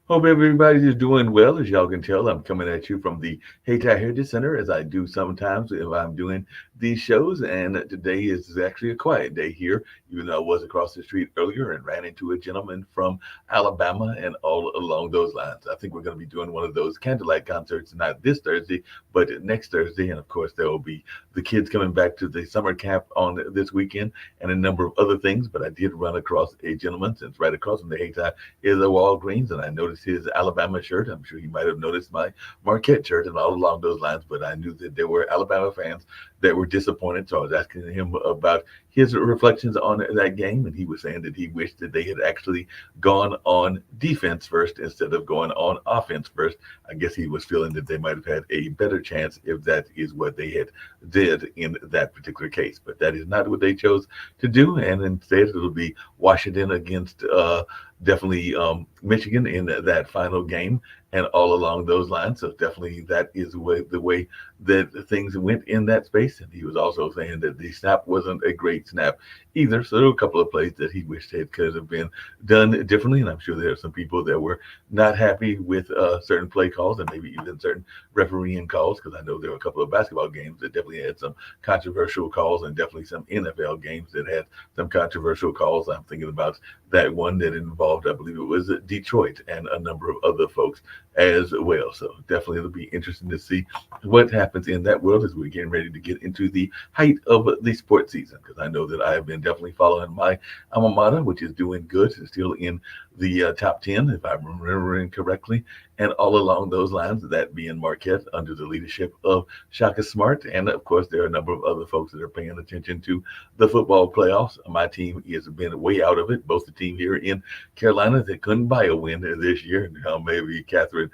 Hope everybody's doing well. As y'all can tell, I'm coming at you from the Hayti Heritage Center, as I do sometimes if I'm doing these shows. And today is actually a quiet day here, even though I was across the street earlier and ran into a gentleman from Alabama and all along those lines. I think we're going to be doing one of those candlelight concerts, not this Thursday, but next Thursday. And of course, there will be the kids coming back to the summer camp on this weekend and a number of other things. But I did run across a gentleman, since right across from the Hayti is a Walgreens, and I noticed his Alabama shirt. I'm sure you might have noticed my Marquette shirt and all along those lines, but I knew that there were Alabama fans that were disappointed. So I was asking him about his reflections on that game, and he was saying that he wished that they had actually gone on defense first instead of going on offense first. I guess he was feeling that they might have had a better chance if that is what they had did in that particular case. But that is not what they chose to do, and instead it'll be Washington against definitely Michigan in that final game and all along those lines. So definitely that is the way that things went in that space. And he was also saying that the snap wasn't a great snap either. So there were a couple of plays that he wished it could have been done differently. And I'm sure there are some people that were not happy with certain play calls and maybe even certain refereeing calls, because I know there were a couple of basketball games that definitely had some controversial calls, and definitely some NFL games that had some controversial calls. I'm thinking about that one that involved, I believe it was Detroit and a number of other folks as well. So definitely it'll be interesting to see what happens in that world as we're getting ready to get into the height of the sports season. Because I know that I have been definitely following my alma mater, which is doing good, it's still in the top 10, if I'm remembering correctly. And all along those lines, that being Marquette under the leadership of Shaka Smart. And of course, there are a number of other folks that are paying attention to the football playoffs. My team has been way out of it. Both the team here in Carolina that couldn't buy a win this year. Now maybe Catherine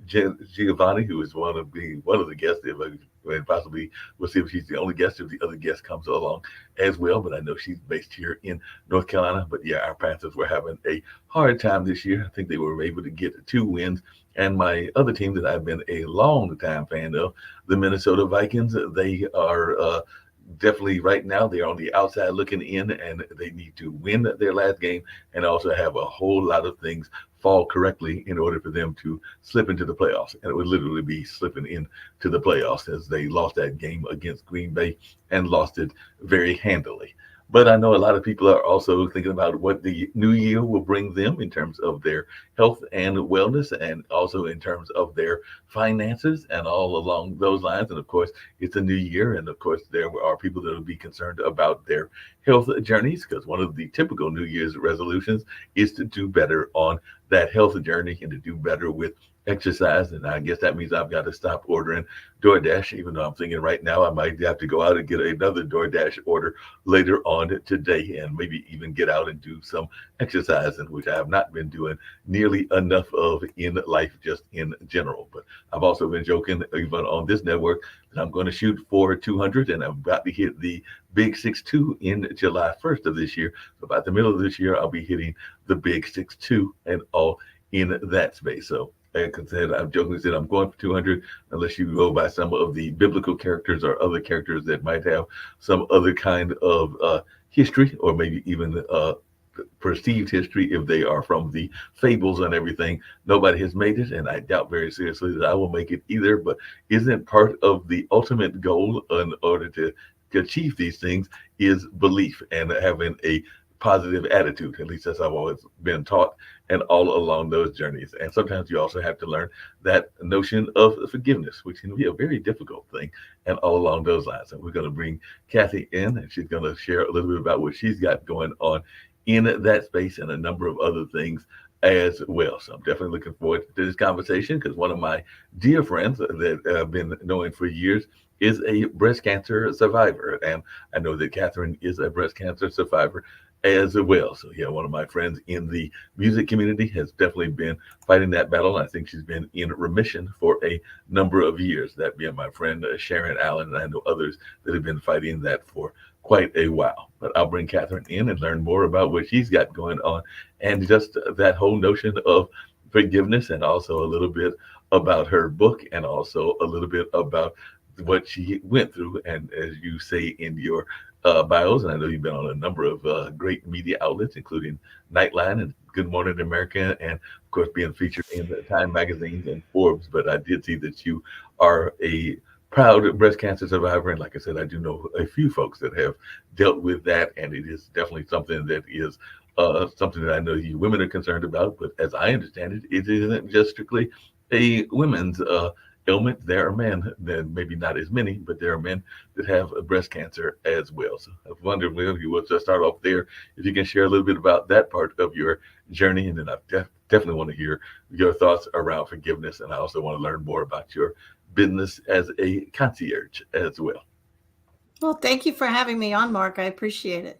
Giovanni, who is one of the guests, and possibly we'll see if she's the only guest, if the other guest comes along as well. But I know she's based here in North Carolina. But yeah, our Panthers were having a hard time this year. I think they were able to get 2 wins. And my other team that I've been a long time fan of, the Minnesota Vikings, they are definitely right now they're on the outside looking in, and they need to win their last game and also have a whole lot of things fall correctly in order for them to slip into the playoffs. And it would literally be slipping into the playoffs, as they lost that game against Green Bay and lost it very handily. But I know a lot of people are also thinking about what the new year will bring them in terms of their health and wellness, and also in terms of their finances and all along those lines. And of course, it's a new year. And of course, there are people that will be concerned about their health journeys, because one of the typical New Year's resolutions is to do better on that health journey and to do better with exercise. And I guess that means I've got to stop ordering DoorDash, even though I'm thinking right now I might have to go out and get another DoorDash order later on today, and maybe even get out and do some exercising, which I have not been doing nearly enough of in life, just in general. But I've also been joking, even on this network, that I'm going to shoot for 200, and I'm about to hit the big 6'2" in July 1st of this year. So about the middle of this year, I'll be hitting the big 6'2" and all in that space. So like I said, I've jokingly said I'm going for 200, unless you go by some of the biblical characters or other characters that might have some other kind of history, or maybe even perceived history, if they are from the fables and everything. Nobody has made it, and I doubt very seriously that I will make it either. But isn't part of the ultimate goal in order to achieve these things is belief and having a positive attitude? At least that's how I've always been taught, and all along those journeys. And sometimes you also have to learn that notion of forgiveness, which can be a very difficult thing, and all along those lines. And we're going to bring Kathy in, and she's going to share a little bit about what she's got going on in that space and a number of other things as well. So I'm definitely looking forward to this conversation, because one of my dear friends that I've been knowing for years is a breast cancer survivor. And I know that Catherine is a breast cancer survivor as well. So yeah, one of my friends in the music community has definitely been fighting that battle. I think she's been in remission for a number of years. That being my friend Sharon Allen, and I know others that have been fighting that for quite a while. But I'll bring Catherine in and learn more about what she's got going on, and just that whole notion of forgiveness, and also a little bit about her book, and also a little bit about what she went through. And as you say in your bios, and I know you've been on a number of great media outlets, including Nightline and Good Morning America, and of course being featured in the Time magazines and Forbes. But I did see that you are a proud breast cancer survivor, and like I said, I do know a few folks that have dealt with that, and it is definitely something that is something that I know you women are concerned about. But as I understand it, it isn't just strictly a women's ailment. There are men, then maybe not as many, but there are men that have breast cancer as well. So I wonder if you would just start off there, if you can share a little bit about that part of your journey, and then I definitely want to hear your thoughts around forgiveness, and I also want to learn more about your business as a concierge as well. Well, thank you for having me on, Mark. I appreciate it.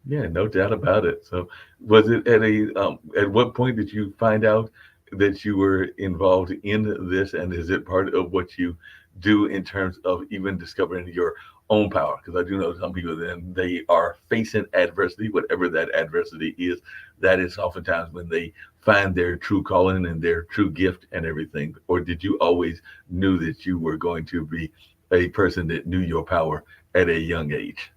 Yeah, no doubt about it. So, was it at what point did you find out that you were involved in this, and is it part of what you do in terms of even discovering your own power? Because I do know some people then they are facing adversity, whatever that adversity is. That is oftentimes when they find their true calling and their true gift and everything. Or did you always knew that you were going to be a person that knew your power at a young age?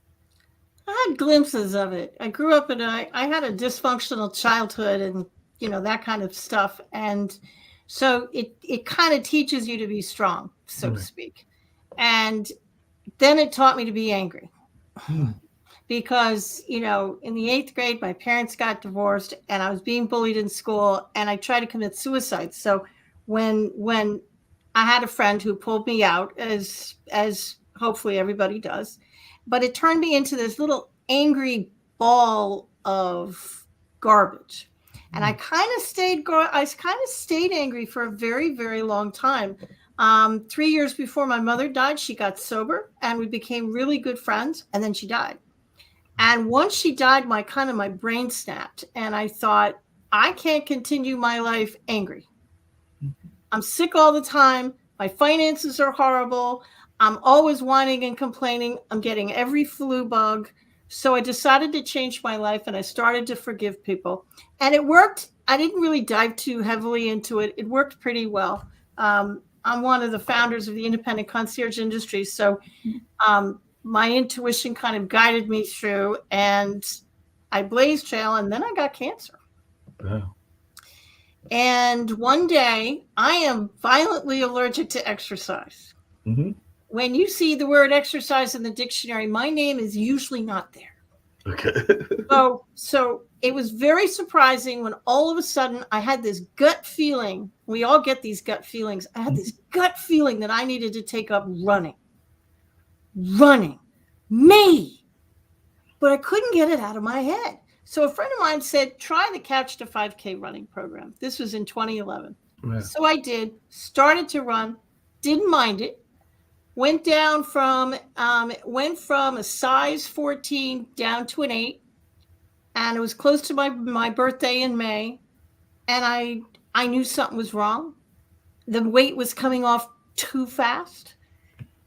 I had glimpses of it. I grew up I had a dysfunctional childhood and, that kind of stuff. And so it kind of teaches you to be strong, so to Right. speak. And then it taught me to be angry Hmm. because, in the eighth grade, my parents got divorced and I was being bullied in school and I tried to commit suicide. So when I had a friend who pulled me out, as hopefully everybody does, but it turned me into this little angry ball of garbage. And I kind of stayed angry for a very, very long time. 3 years before my mother died, she got sober and we became really good friends. And then she died. And once she died, my brain snapped, and I thought, I can't continue my life angry. I'm sick all the time. My finances are horrible. I'm always whining and complaining. I'm getting every flu bug. So I decided to change my life and I started to forgive people. And it worked. I didn't really dive too heavily into it. It worked pretty well. I'm one of the founders of the independent concierge industry. So my intuition kind of guided me through, and I blazed trail, and then I got cancer. Wow. And one day, I am violently allergic to exercise. Hmm. When you see the word exercise in the dictionary, my name is usually not there. Okay. So it was very surprising when all of a sudden I had this gut feeling. We all get these gut feelings. I had this gut feeling that I needed to take up running, me, but I couldn't get it out of my head. So a friend of mine said, try the Couch to 5K running program. This was in 2011. Wow. So I did, started to run, didn't mind it, went from a size 14 down to an 8, and it was close to my birthday in May, and I knew something was wrong. The weight was coming off too fast.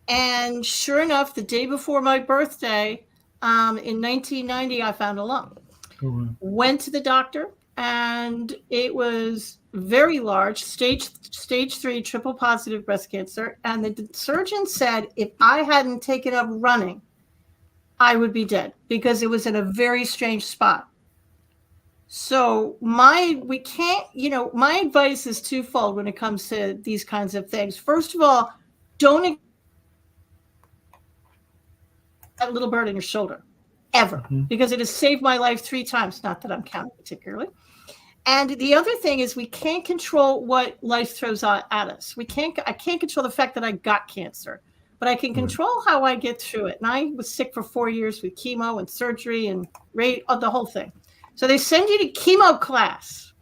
And sure enough, the day before my birthday, in 1990, I found a lump. Oh, wow. Went to the doctor, and it was very large, stage 3 triple positive breast cancer. And the surgeon said if I hadn't taken up running, I would be dead because it was in a very strange spot. So we can't, my advice is twofold when it comes to these kinds of things. First of all, don't that little bird on your shoulder ever, Mhm. because it has saved my life 3 times. Not that I'm counting particularly. And the other thing is we can't control what life throws at us. I can't control the fact that I got cancer, but I can Right. control how I get through it. And I was sick for 4 years with chemo and surgery and the whole thing. So they send you to chemo class.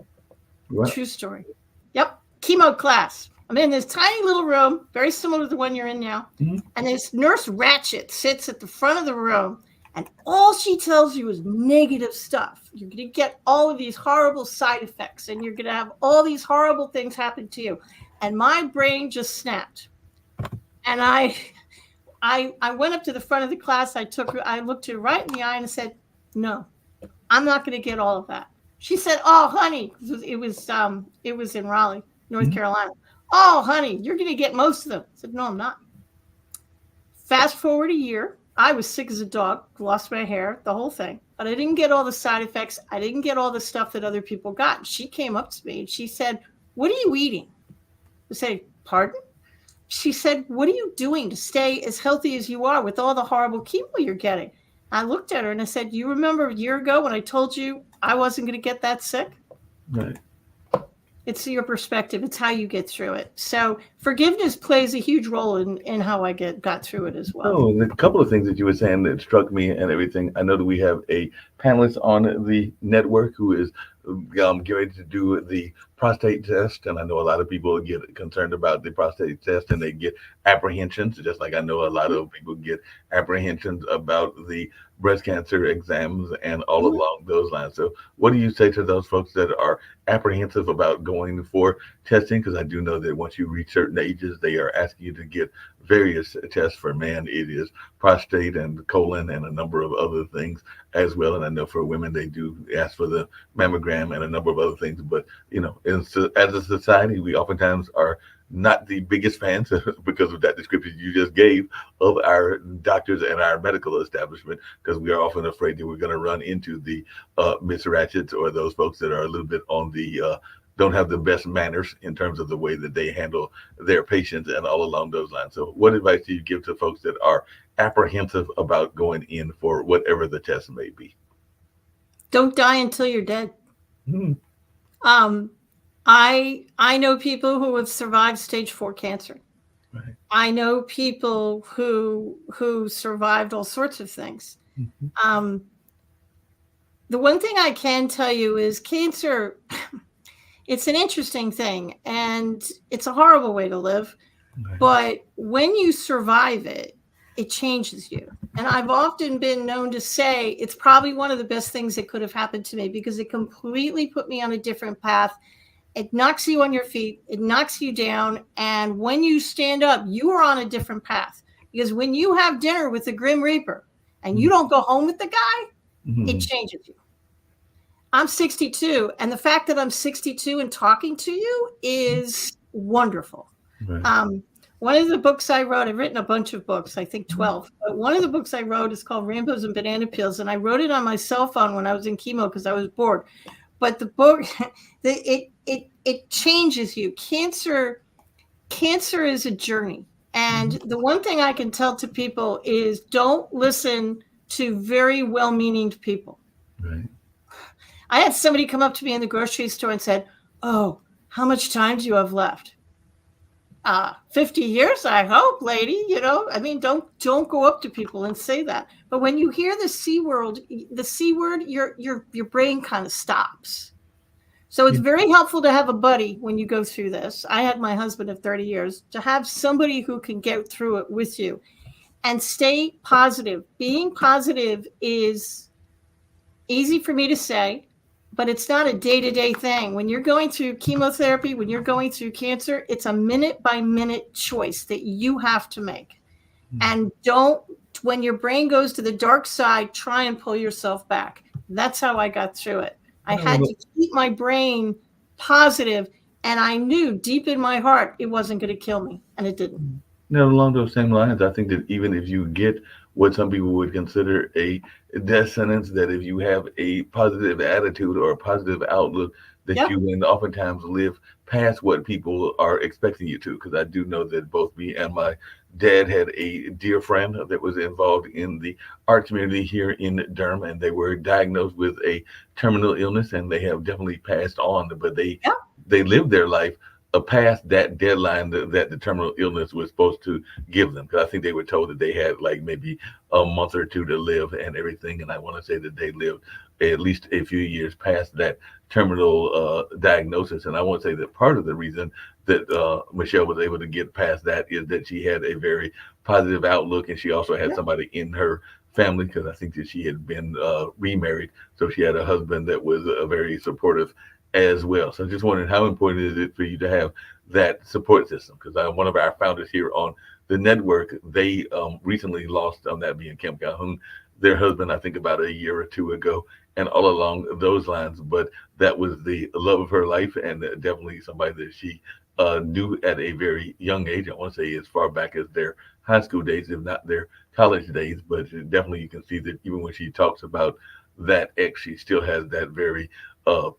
Right. True story. Yep. Chemo class. I'm in this tiny little room, very similar to the one you're in now. Mhm. And this nurse Ratchet sits at the front of the room, and all she tells you is negative stuff. You're going to get all of these horrible side effects, and you're going to have all these horrible things happen to you. And my brain just snapped. And I went up to the front of the class. I looked her right in the eye and I said, no, I'm not going to get all of that. She said, oh, honey, it was in Raleigh, North Mhm. Carolina. Oh, honey, you're going to get most of them. I said, no, I'm not. Fast forward a year, I was sick as a dog, lost my hair, the whole thing. But I didn't get all the side effects. I didn't get all the stuff that other people got. She came up to me and she said, "What are you eating?" I said, "Pardon?" She said, "What are you doing to stay as healthy as you are with all the horrible chemo you're getting?" I looked at her and I said, "You remember a year ago when I told you I wasn't going to get that sick?" Right. It's your perspective. It's how you get through it. So forgiveness plays a huge role in how I got through it as well. Oh, and a couple of things that you were saying that struck me and everything. I know that we have a panelist on the network who is getting ready to do the prostate test, and I know a lot of people get concerned about the prostate test and they get apprehensions, just like I know a lot of people get apprehensions about the breast cancer exams and all Mhm. along those lines. So, what do you say to those folks that are apprehensive about going for testing? Because I do know that once you reach certain ages, they are asking you to get various tests. For men, it is prostate and colon and a number of other things as well. And I know for women, they do ask for the mammogram and a number of other things. But, as a society, we oftentimes are not the biggest fans because of that description you just gave of our doctors and our medical establishment, because we are often afraid that we're going to run into the Miss Ratchets or those folks that are a little bit on the don't have the best manners in terms of the way that they handle their patients and all along those lines. So what advice do you give to folks that are apprehensive about going in for whatever the test may be? Don't die until you're dead. Hmm. I know people who have survived stage 4 cancer. Right. I know people who survived all sorts of things. Mhm. The one thing I can tell you is cancer, it's an interesting thing and it's a horrible way to live. Right. But when you survive it, it changes you. And I've often been known to say it's probably one of the best things that could have happened to me because it completely put me on a different path. It knocks you on your feet, it knocks you down. And when you stand up, you are on a different path. Because when you have dinner with the Grim Reaper and you don't go home with the guy, Mhm. it changes you. I'm 62, and the fact that I'm 62 and talking to you is wonderful. Right. One of the books I wrote, I've written a bunch of books, I think 12, but one of the books I wrote is called Rainbows and Banana Peels, and I wrote it on my cell phone when I was in chemo because I was bored. But the book, it changes you. Cancer is a journey. And the one thing I can tell to people is don't listen to very well-meaning people. Right. I had somebody come up to me in the grocery store and said, "Oh, how much time do you have left?" 50 years, I hope, lady. I mean, don't go up to people and say that. But when you hear the C word, your brain kind of stops. So it's very helpful to have a buddy when you go through this. I had my husband of 30 years, to have somebody who can get through it with you and stay positive. Being positive is easy for me to say, but it's not a day-to-day thing. When you're going through chemotherapy, when you're going through cancer, it's a minute-by-minute choice that you have to make. And don't, when your brain goes to the dark side, try and pull yourself back. That's how I got through it. I had to keep my brain positive, and I knew deep in my heart it wasn't going to kill me, and it didn't. Now, along those same lines, I think that even if you get what some people would consider a death sentence, that if you have a positive attitude or a positive outlook, that Yep. you can oftentimes live past what people are expecting you to. Because I do know that both me and my dad had a dear friend that was involved in the art community here in Durham, and they were diagnosed with a terminal illness, and they have definitely passed on. But they Yep. they lived their life past that deadline that the terminal illness was supposed to give them. Because I think they were told that they had like maybe a month or two to live and everything. And I want to say that they lived at least a few years past that terminal diagnosis. And I want to say that part of the reason that Michelle was able to get past that is that she had a very positive outlook, and she also had Yep. somebody in her family, because I think that she had been remarried, so she had a husband that was very supportive as well. So just wondering, how important is it for you to have that support system? Because one of our founders here on the network, they recently lost, on that being Kim Calhoun, their husband, I think about a year or two ago, and all along those lines. But that was the love of her life, and definitely somebody that she knew at a very young age. I want to say as far back as their high school days, if not their college days. But definitely you can see that even when she talks about that ex, she still has that very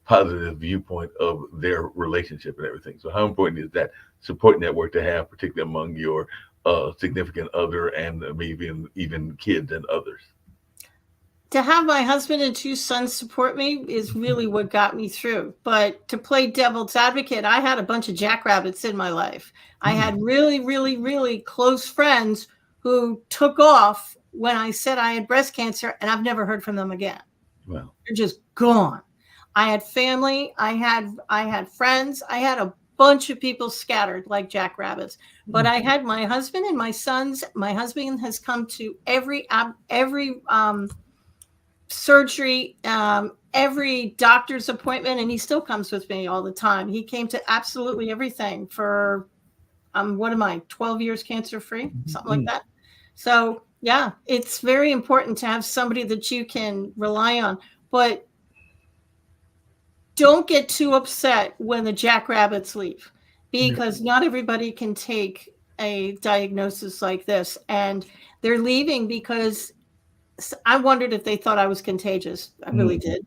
positive viewpoint of their relationship and everything. So how important is that support network to have, particularly among your significant other and maybe even kids and others? To have my husband and two sons support me is really what got me through. But to play devil's advocate, I had a bunch of jackrabbits in my life. I had really, really, really close friends who took off when I said I had breast cancer, and I've never heard from them again. Well, They're just gone. I had family, I had friends, I had a bunch of people scattered like jackrabbits. But I had my husband and my sons. My husband has come to every surgery, every doctor's appointment, and he still comes with me all the time. He came to absolutely everything for what am I, 12 years cancer free, something like that. So yeah, it's very important to have somebody that you can rely on, but don't get too upset when the jackrabbits leave, because not everybody can take a diagnosis like this, and they're leaving because I wondered if they thought I was contagious. I really did.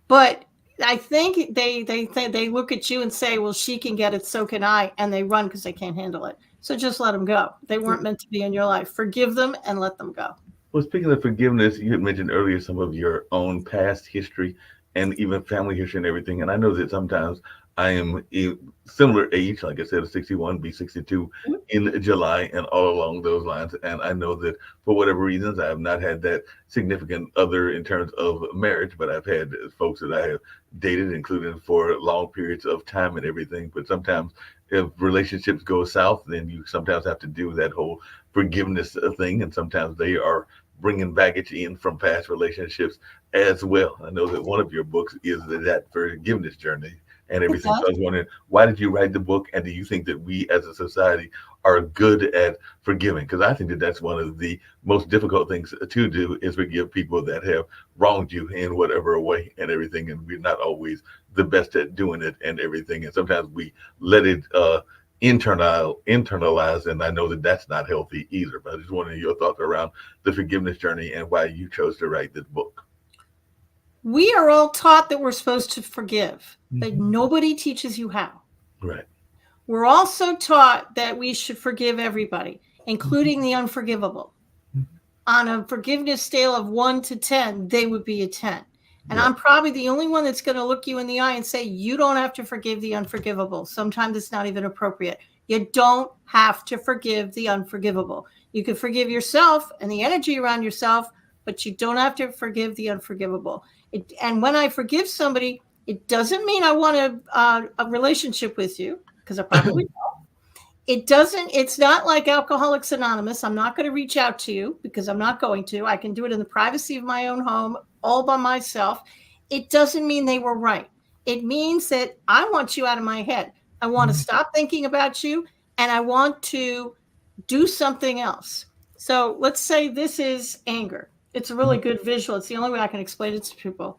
But I think they look at you and say, well, she can get it, so can I. And they run because they can't handle it. So just let them go. They weren't meant to be in your life. Forgive them and let them go. Well, speaking of forgiveness, you had mentioned earlier some of your own past history and even family history and everything. And I know that sometimes I am a similar age, like I said, 61, be 62 in July, and all along those lines. And I know that for whatever reasons, I have not had that significant other in terms of marriage, but I've had folks that I have dated, including for long periods of time and everything. But sometimes if relationships go south, then you sometimes have to do that whole forgiveness thing. And sometimes they are bringing baggage in from past relationships as well. I know that one of your books is that forgiveness journey and everything. So I was wondering, why did you write the book? And do you think that we as a society are good at forgiving? Because I think that that's one of the most difficult things to do, is forgive people that have wronged you in whatever way and everything. And we're not always the best at doing it and everything. And sometimes we let it internalize, and I know that that's not healthy either. But I just wanted your thoughts around the forgiveness journey and why you chose to write this book. We are all taught that we're supposed to forgive, but nobody teaches you how. Right. We're also taught that we should forgive everybody, including the unforgivable. On a forgiveness scale of 1 to 10, they would be a 10. And I'm probably the only one that's going to look you in the eye and say, you don't have to forgive the unforgivable. Sometimes it's not even appropriate. You don't have to forgive the unforgivable. You can forgive yourself and the energy around yourself, but you don't have to forgive the unforgivable. And when I forgive somebody, it doesn't mean I want a relationship with you, because I probably don't. It's not like Alcoholics Anonymous. I'm not going to reach out to you, because I'm not going to. I can do it in the privacy of my own home, all by myself. It doesn't mean they were right. It means that I want you out of my head. I want to stop thinking about you, and I want to do something else. So let's say this is anger. It's a really good visual. It's the only way I can explain it to people.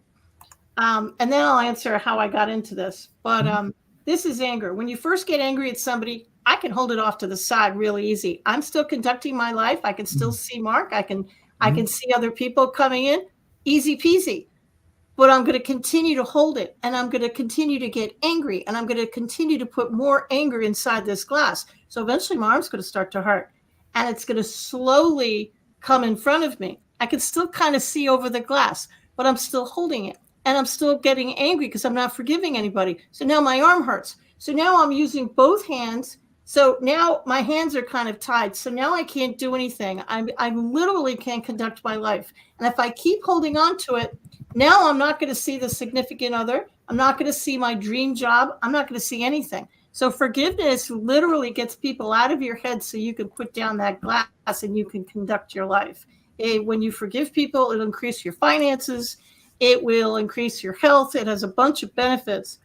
And then I'll answer how I got into this. But this is anger. When you first get angry at somebody, I can hold it off to the side really easy. I'm still conducting my life. I can still see Mark. I can see other people coming in. Easy peasy. But I'm going to continue to hold it, and I'm going to continue to get angry, and I'm going to continue to put more anger inside this glass. So eventually my arm's going to start to hurt, and it's going to slowly come in front of me. I can still kind of see over the glass, but I'm still holding it, and I'm still getting angry because I'm not forgiving anybody. So now my arm hurts. So now I'm using both hands. So now my hands are kind of tied. So now I can't do anything. I literally can't conduct my life. And if I keep holding on to it, now I'm not going to see the significant other. I'm not going to see my dream job. I'm not going to see anything. So forgiveness literally gets people out of your head so you can put down that glass and you can conduct your life. When you forgive people, it'll increase your finances. It will increase your health. It has a bunch of benefits.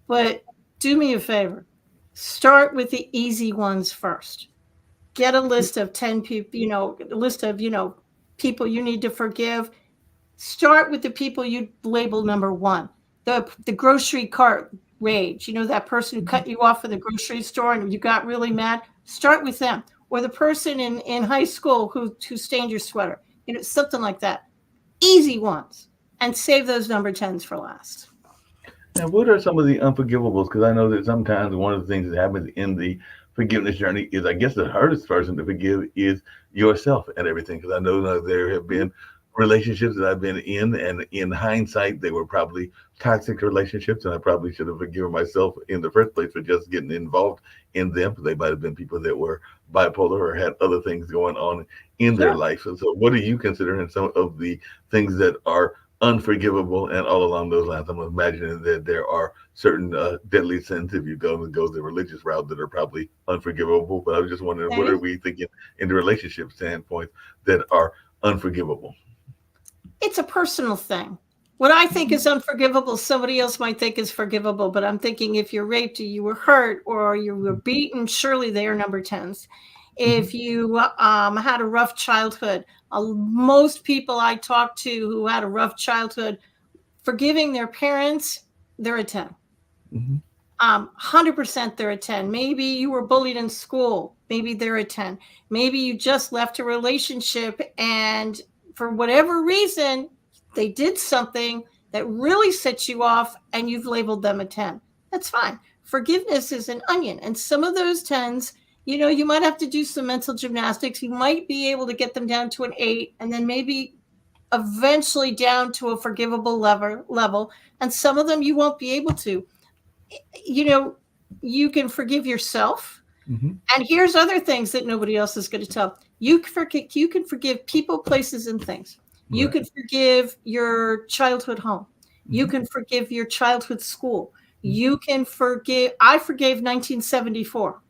But do me a favor. Start with the easy ones first. Get a list of 10 people, a list of, people you need to forgive. Start with the people you label number 1. The grocery cart rage. That person who cut you off at the grocery store and you got really mad. Start with them. or the person in high school who stained your sweater, something like that. Easy ones, and save those number 10s for last. Now, what are some of the unforgivables? Because I know that sometimes one of the things that happens in the forgiveness journey is, I guess, the hardest person to forgive is yourself and everything. Because I know that there have been relationships that I've been in, and in hindsight, they were probably toxic relationships, and I probably should have forgiven myself in the first place for just getting involved in them. They might have been people that were bipolar or had other things going on in their Sure. life. And so, what do you consider in some of the things that are unforgivable, and all along those lines? I'm imagining that there are certain deadly sins, if you go the religious route, that are probably unforgivable. But I was just wondering, what are Okay. we thinking in the relationship standpoint that are unforgivable? It's a personal thing. What I think is unforgivable, somebody else might think is forgivable. But I'm thinking, if you're raped, or you were hurt, or you were beaten, surely they are number 10s. Mhm. If you had a rough childhood, most people I talk to who had a rough childhood, forgiving their parents, they're a 10. Mhm. 100% they're a 10. Maybe you were bullied in school. Maybe they're a 10. Maybe you just left a relationship, and for whatever reason, they did something that really set you off, and you've labeled them a 10. That's fine. Forgiveness is an onion. And some of those 10s, you might have to do some mental gymnastics. You might be able to get them down to an 8, and then maybe eventually down to a forgivable level. And some of them you won't be able to. you know, you can forgive yourself. Mhm. And here's other things that nobody else is going to tell. You can forgive people, places, and things. You Right. can forgive your childhood home. You Mhm. can forgive your childhood school. You can forgive. I forgave 1974.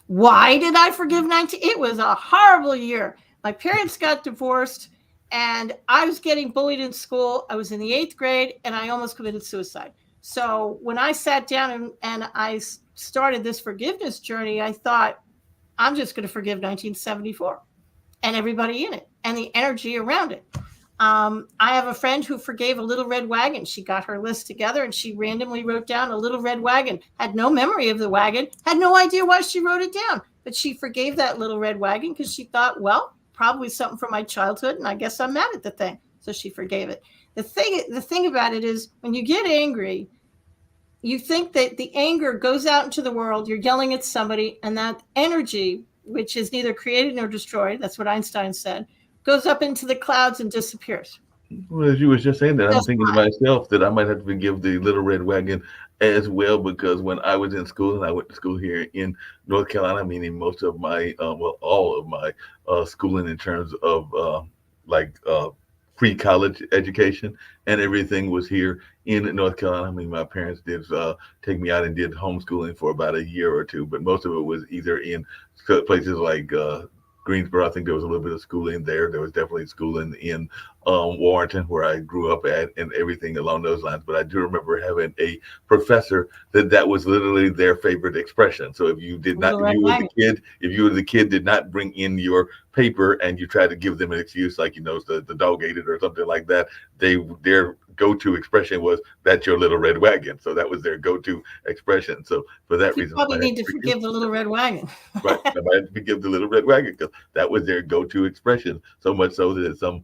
Why did I forgive 19? It was a horrible year. My parents got divorced, and I was getting bullied in school. I was in the 8th grade, and I almost committed suicide. So when I sat down and I started this forgiveness journey, I thought, I'm just going to forgive 1974 and everybody in it and the energy around it. I have a friend who forgave a little red wagon. She got her list together and she randomly wrote down a little red wagon, had no memory of the wagon, had no idea why she wrote it down, but she forgave that little red wagon because she thought, well, probably something from my childhood, and I guess I'm mad at the thing. So she forgave it. The thing about it is, when you get angry, you think that the anger goes out into the world, you're yelling at somebody, and that energy, which is neither created nor destroyed, that's what Einstein said, goes up into the clouds and disappears. Well, as you was just saying that, I'm Just thinking to myself that I might have to forgive the Little Red Wagon as well, because when I was in school, and I went to school here in North Carolina, meaning most of my, well, all of my schooling in terms of like pre-college education and everything was here in North Carolina. I mean, my parents did take me out and did homeschooling for about a year or two, but most of it was either in places like Greensboro. I think there was a little bit of schooling there. There was definitely schooling in Warrenton, where I grew up at, and everything along those lines. But I do remember having a professor that was literally their favorite expression. So if you did not, little red wagon. if you were the kid, did not bring in your paper, and you tried to give them an excuse, like, the dog ate it or something like that, their go-to expression was, "That's your little red wagon." So that was their go-to expression. So for that You reason, I probably had need to to forgive. forgive the little red wagon. Right. I might have to forgive the little red wagon, because that was their go-to expression. So much so that some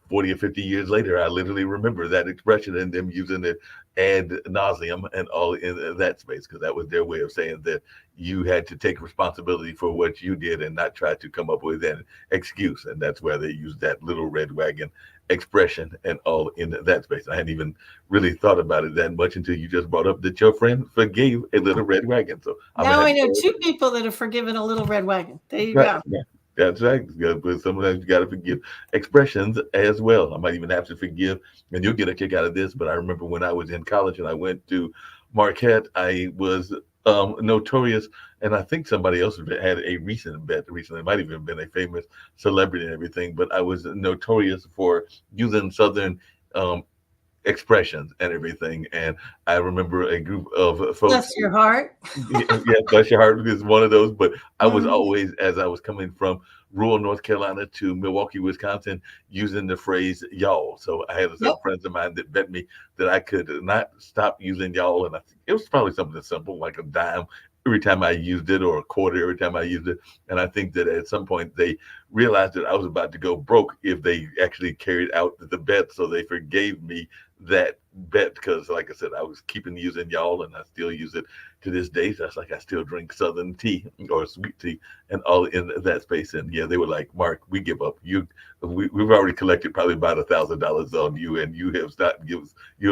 40 or 50 years later, I literally remember that expression and them using it ad nauseum and all in that space, because that was their way of saying that you had to take responsibility for what you did and not try to come up with an excuse. And that's where they used that little red wagon expression and all in that space. I hadn't even really thought about it that much until you just brought up that your friend forgave a little red wagon. So I'm gonna Now have I to know go. 2 people that have forgiven a little red wagon. There you Right. go. Yeah. That's right. But sometimes you got to forgive expressions as well. I might even have to forgive, and you'll get a kick out of this. But I remember when I was in college and I went to Marquette, I was notorious, and I think somebody else had a recent bet recently. It might even have been a famous celebrity and everything. But I was notorious for using Southern um, expressions and everything. And I remember a group of folks. Bless your heart. Yeah, yeah, bless your heart is one of those. But I was Mhm. always, as I was coming from rural North Carolina to Milwaukee, Wisconsin, using the phrase y'all. So I had Yep. some friends of mine that bet me that I could not stop using y'all. And I think it was probably something simple, like a dime every time I used it, or a quarter every time I used it. And I think that at some point they realized that I was about to go broke if they actually carried out the bet. So they forgave me that bet because, like I said, I was keeping using y'all, and I still use it to this day. So that's like I still drink Southern tea or sweet tea and all in that space. And yeah, they were like, Mark, we give up. We've already collected probably about $1,000 on you, and you have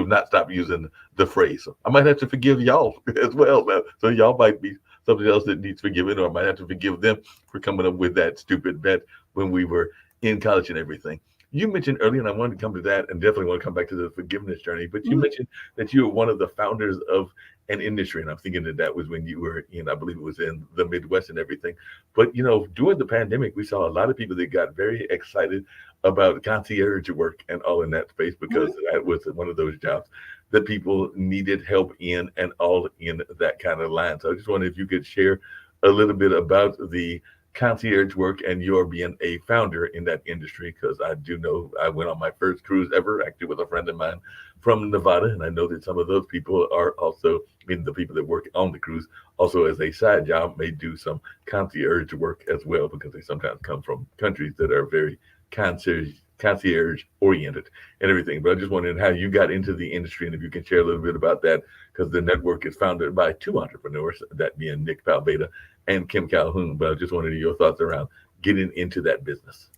not stopped using the phrase. So I might have to forgive y'all as well. So y'all might be something else that needs forgiving, or I might have to forgive them for coming up with that stupid bet when we were in college and everything. You mentioned earlier, and I wanted to come to that, and definitely want to come back to the forgiveness journey. But you mentioned that you were one of the founders of an industry, and I'm thinking that was when you were in, I believe it was in the Midwest and everything. But during the pandemic, we saw a lot of people that got very excited about concierge work and all in that space because that was one of those jobs that people needed help in, and all in that kind of line. So I just wondered if you could share a little bit about the concierge work and your being a founder in that industry, because I do know I went on my first cruise ever actually with a friend of mine from Nevada, and I know that some of those people are also, I mean, the people that work on the cruise also as a side job may do some concierge work as well, because they sometimes come from countries that are very concierge oriented and everything. But I just wondered how you got into the industry, and if you can share a little bit about that, because the network is founded by two entrepreneurs, that being Nick Palbeda and Kim Calhoun. But I just wanted your thoughts around getting into that business.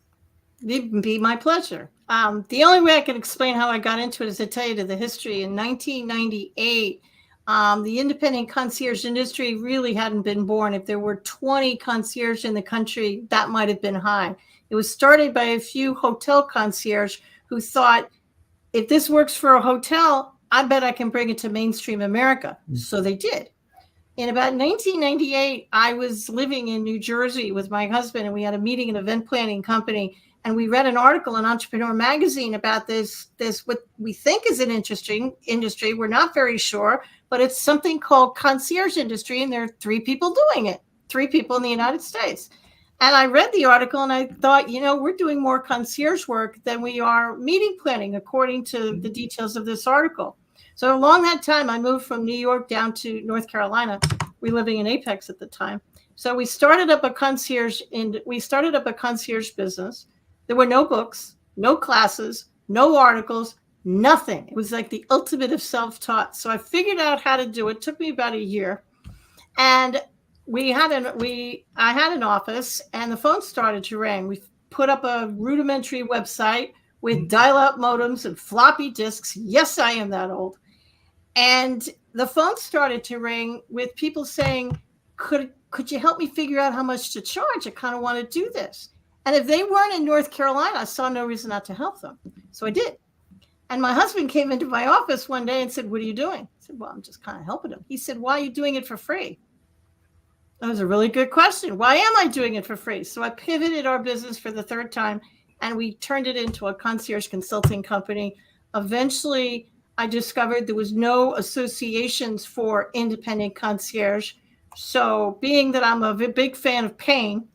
It'd be my pleasure. The only way I can explain how I got into it is to tell you the history. In 1998, the independent concierge industry really hadn't been born. If there were 20 concierge in the country, that might have been high. It was started by a few hotel concierge who thought, if this works for a hotel, I bet I can bring it to mainstream America. So they did. In about 1998, I was living in New Jersey with my husband, and we had a meeting in an event planning company. And we read an article in Entrepreneur Magazine about this what we think is an interesting industry. We're not very sure, but it's something called concierge industry, and there are 3 people doing it, 3 people in the United States. And I read the article and I thought, we're doing more concierge work than we are meeting planning, according to the details of this article. So along that time, I moved from New York down to North Carolina. We were living in Apex at the time. So we started up a concierge business. There were no books, no classes, no articles, nothing. It was like the ultimate of self-taught. So I figured out how to do it. It took me about a year. And I had an office, and the phone started to ring. We put up a rudimentary website with dial-up modems and floppy disks. Yes, I am that old. And the phone started to ring with people saying, could you help me figure out how much to charge? I kind of want to do this. And if they weren't in North Carolina, I saw no reason not to help them. So I did. And my husband came into my office one day and said, "What are you doing?" I said, "Well, I'm just kind of helping him." He said, "Why are you doing it for free?" That was a really good question. Why am I doing it for free? So I pivoted our business for the 3rd time, and we turned it into a concierge consulting company. Eventually, I discovered there was no associations for independent concierge. So being that I'm a big fan of pain,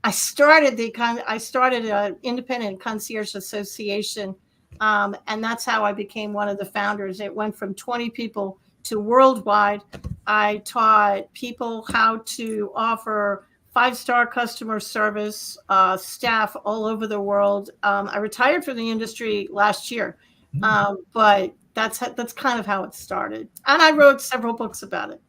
I started an independent concierge association. And that's how I became one of the founders. It went from 20 people to worldwide. I taught people how to offer 5-star customer service, staff all over the world. I retired from the industry last year, but that's kind of how it started. And I wrote several books about it.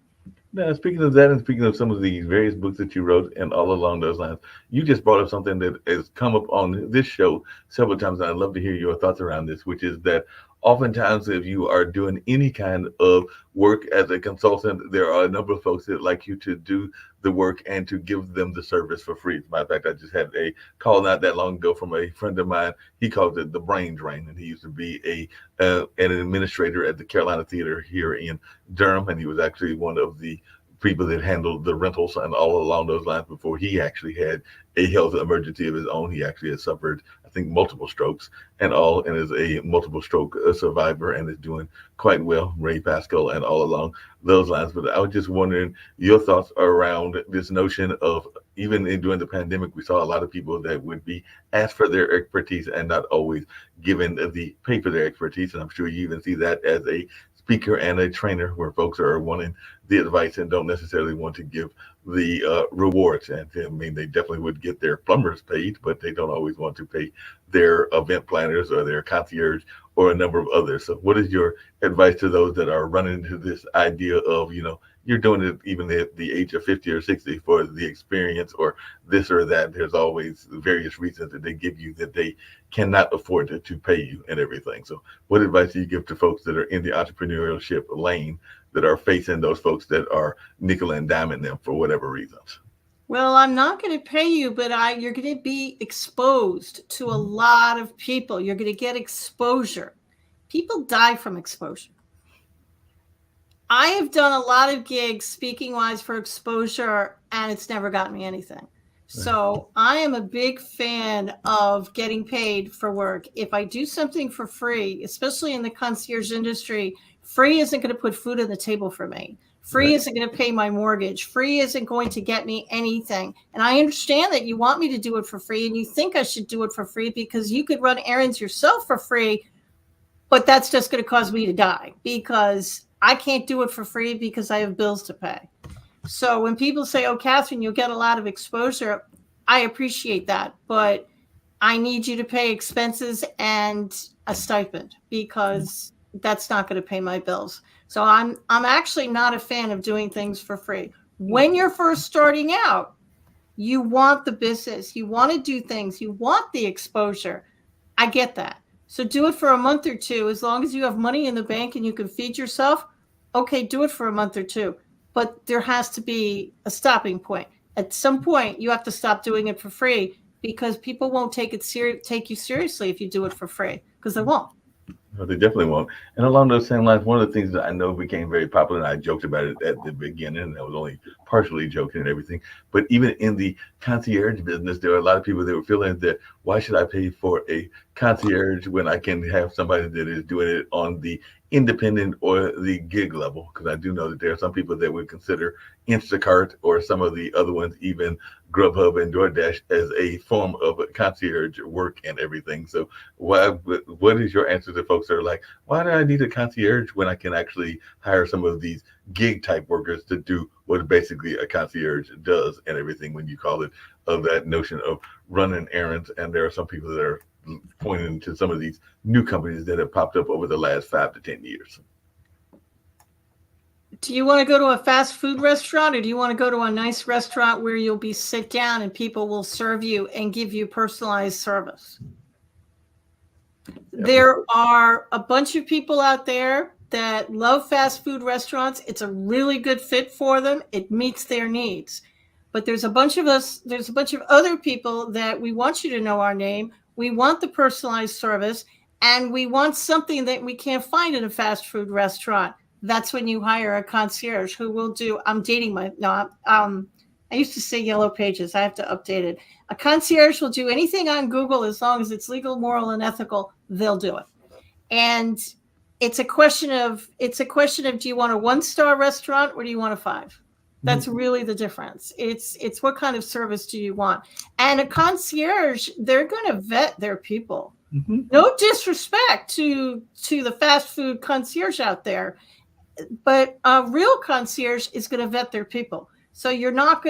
Now, speaking of that, and speaking of some of the various books that you wrote and all along those lines, you just brought up something that has come up on this show several times, and I'd love to hear your thoughts around this, which is that oftentimes if you are doing any kind of work as a consultant, there are a number of folks that like you to do the work and to give them the service for free. As a matter of fact, I just had a call not that long ago from a friend of mine. He calls it the brain drain, and he used to be an administrator at the Carolina Theater here in Durham, and he was actually one of the people that handled the rentals and all along those lines before he actually had a health emergency of his own. He actually has suffered, I think, multiple strokes and is a multiple stroke survivor and is doing quite well, Ray Pascal and all along those lines. But I was just wondering your thoughts around this notion of, even during the pandemic, we saw a lot of people that would be asked for their expertise and not always given the pay for their expertise. And I'm sure you even see that as a speaker and a trainer where folks are wanting the advice and don't necessarily want to give the rewards. And I mean, they definitely would get their plumbers paid, but they don't always want to pay their event planners or their concierge or a number of others. So what is your advice to those that are running into this idea of, you're doing it even at the age of 50 or 60 for the experience or this or that? There's always various reasons that they give you that they cannot afford to pay you and everything. So what advice do you give to folks that are in the entrepreneurship lane that are facing those folks that are nickel and diming them for whatever reasons? Well, I'm not going to pay you, but you're going to be exposed to a lot of people. You're going to get exposure. People die from exposure. I have done a lot of gigs speaking wise for exposure, and it's never gotten me anything. So I am a big fan of getting paid for work. If I do something for free, especially in the concierge industry, free isn't going to put food on the table for me. Free isn't going to pay my mortgage. Free isn't going to get me anything. And I understand that you want me to do it for free, and you think I should do it for free because you could run errands yourself for free, but that's just going to cause me to die because I can't do it for free because I have bills to pay. So when people say, oh, Catherine, you'll get a lot of exposure, I appreciate that, but I need you to pay expenses and a stipend because that's not going to pay my bills. So I'm actually not a fan of doing things for free. When you're first starting out, you want the business, you want to do things, you want the exposure. I get that. So do it for a month or two. As long as you have money in the bank and you can feed yourself, okay, do it for a month or two. But there has to be a stopping point. At some point, you have to stop doing it for free because people won't take you seriously if you do it for free, because they won't. No, they definitely won't. And along those same lines, one of the things that I know became very popular, and I joked about it at the beginning, and I was only partially joking and everything, but even in the concierge business, there are a lot of people that were feeling that, why should I pay for a concierge when I can have somebody that is doing it on the independent or the gig level? Because I do know that there are some people that would consider Instacart or some of the other ones, even Grubhub and DoorDash, as a form of concierge work and everything. So what is your answer to folks that are like, why do I need a concierge when I can actually hire some of these gig type workers to do what basically a concierge does and everything, when you call it of that notion of running errands? And there are some people that are pointing to some of these new companies that have popped up over the last 5 to 10 years. Do you want to go to a fast food restaurant, or do you want to go to a nice restaurant where you'll be sit down and people will serve you and give you personalized service? There are a bunch of people out there that love fast food restaurants. It's a really good fit for them. It meets their needs. But there's a bunch of other people that we want you to know our name. We want the personalized service, and we want something that we can't find in a fast food restaurant. That's when you hire a concierge who will do, I used to say Yellow Pages. I have to update it. A concierge will do anything on Google as long as it's legal, moral, and ethical. They'll do it. And it's a question of, do you want a 1-star restaurant or do you want a 5? That's really the difference. It's what kind of service do you want? And a concierge, they're going to vet their people. Mm-hmm. No disrespect to the fast food concierge out there, but a real concierge is going to vet their people. So you're not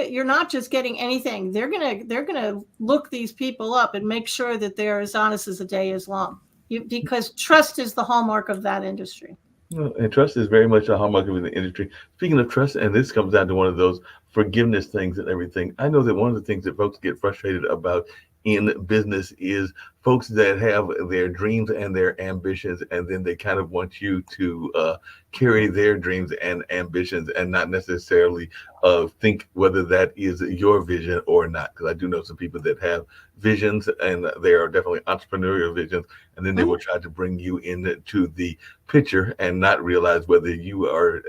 just getting anything. They're gonna look these people up and make sure that they're as honest as the day is long. Because trust is the hallmark of that industry. Well, and trust is very much a hallmark of the industry. Speaking of trust, and this comes down to one of those forgiveness things and everything. I know that one of the things that folks get frustrated about in business is folks that have their dreams and their ambitions, and then they kind of want you to carry their dreams and ambitions and not necessarily think whether that is your vision or not. Because I do know some people that have visions, and they are definitely entrepreneurial visions, and then they will try to bring you into the picture and not realize whether you are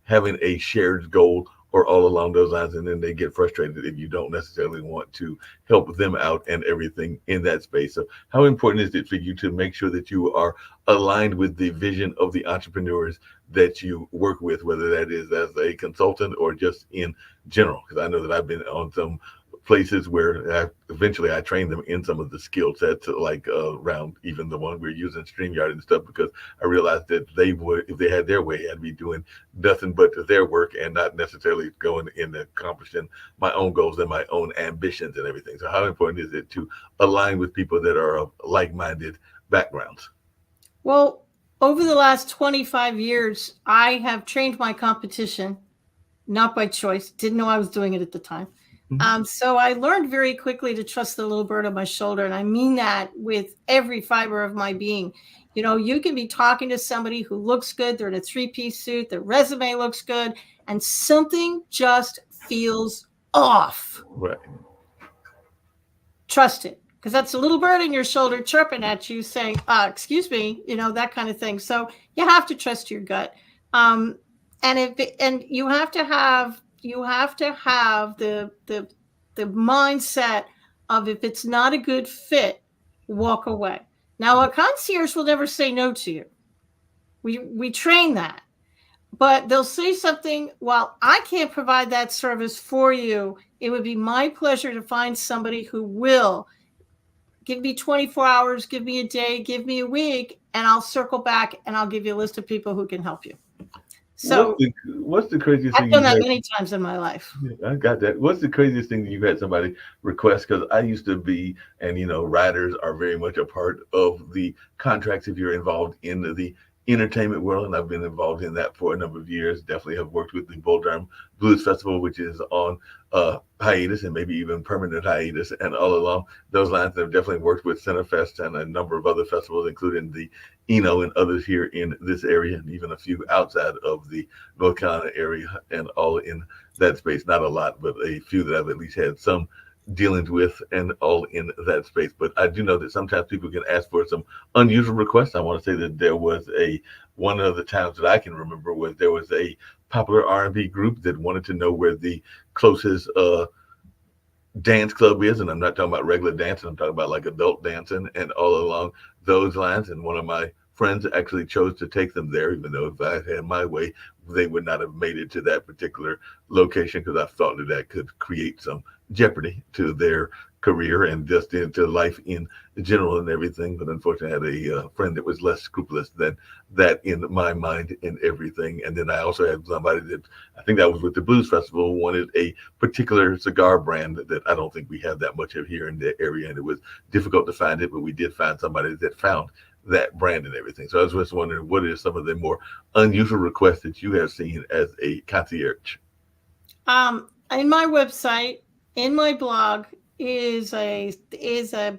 having a shared goal or all along those lines, and then they get frustrated if you don't necessarily want to help them out and everything in that space. So how important is it for you to make sure that you are aligned with the vision of the entrepreneurs that you work with, whether that is as a consultant or just in general? Because I know that I've been on some places where eventually I trained them in some of the skill sets, like around even the one we're using StreamYard and stuff, because I realized that they would, if they had their way, I'd be doing nothing but their work and not necessarily going in accomplishing my own goals and my own ambitions and everything. So how important is it to align with people that are of like-minded backgrounds? Well, over the last 25 years, I have trained my competition, not by choice. Didn't know I was doing it at the time. So I learned very quickly to trust the little bird on my shoulder. And I mean that with every fiber of my being. You know, you can be talking to somebody who looks good. They're in a 3-piece suit. Their resume looks good. And something just feels off. Right. Trust it. Because that's a little bird in your shoulder chirping at you saying, excuse me, you know, that kind of thing. So you have to trust your gut. And you have to have the mindset of, if it's not a good fit, walk away. Now, a concierge will never say no to you. We train that, but they'll say something, well, I can't provide that service for you. It would be my pleasure to find somebody who will. Give me 24 hours, give me a day, give me a week, and I'll circle back and I'll give you a list of people who can help you. So what's the craziest thing I've done that many times in my life. I got that. What's the craziest thing that you've had somebody request? Because I used to be, and riders are very much a part of the contracts if you're involved in the entertainment world, and I've been involved in that for a number of years. Definitely have worked with the Bull Durham Blues Festival, which is on hiatus and maybe even permanent hiatus, and all along those lines I've definitely worked with Centerfest and a number of other festivals, including the Eno and others here in this area, and even a few outside of the North Carolina area, and all in that space. Not a lot, but a few that I've at least had some dealings with, and all in that space. But I do know that sometimes people can ask for some unusual requests. I want to say that there was one of the times that I can remember was there was a popular R&B group that wanted to know where the closest dance club is, and I'm not talking about regular dancing, I'm talking about like adult dancing and all along those lines. And one of my friends actually chose to take them there, even though if I had my way, they would not have made it to that particular location, because I thought that could create some jeopardy to their career and just into life in general and everything. But unfortunately, I had a friend that was less scrupulous than that in my mind and everything. And then I also had somebody that, I think that was with the Blues Festival, wanted a particular cigar brand that I don't think we have that much of here in the area, and it was difficult to find it, but we did find somebody that found that brand and everything. So I was just wondering, what are some of the more unusual requests that you have seen as a concierge? In my website, in my blog, is a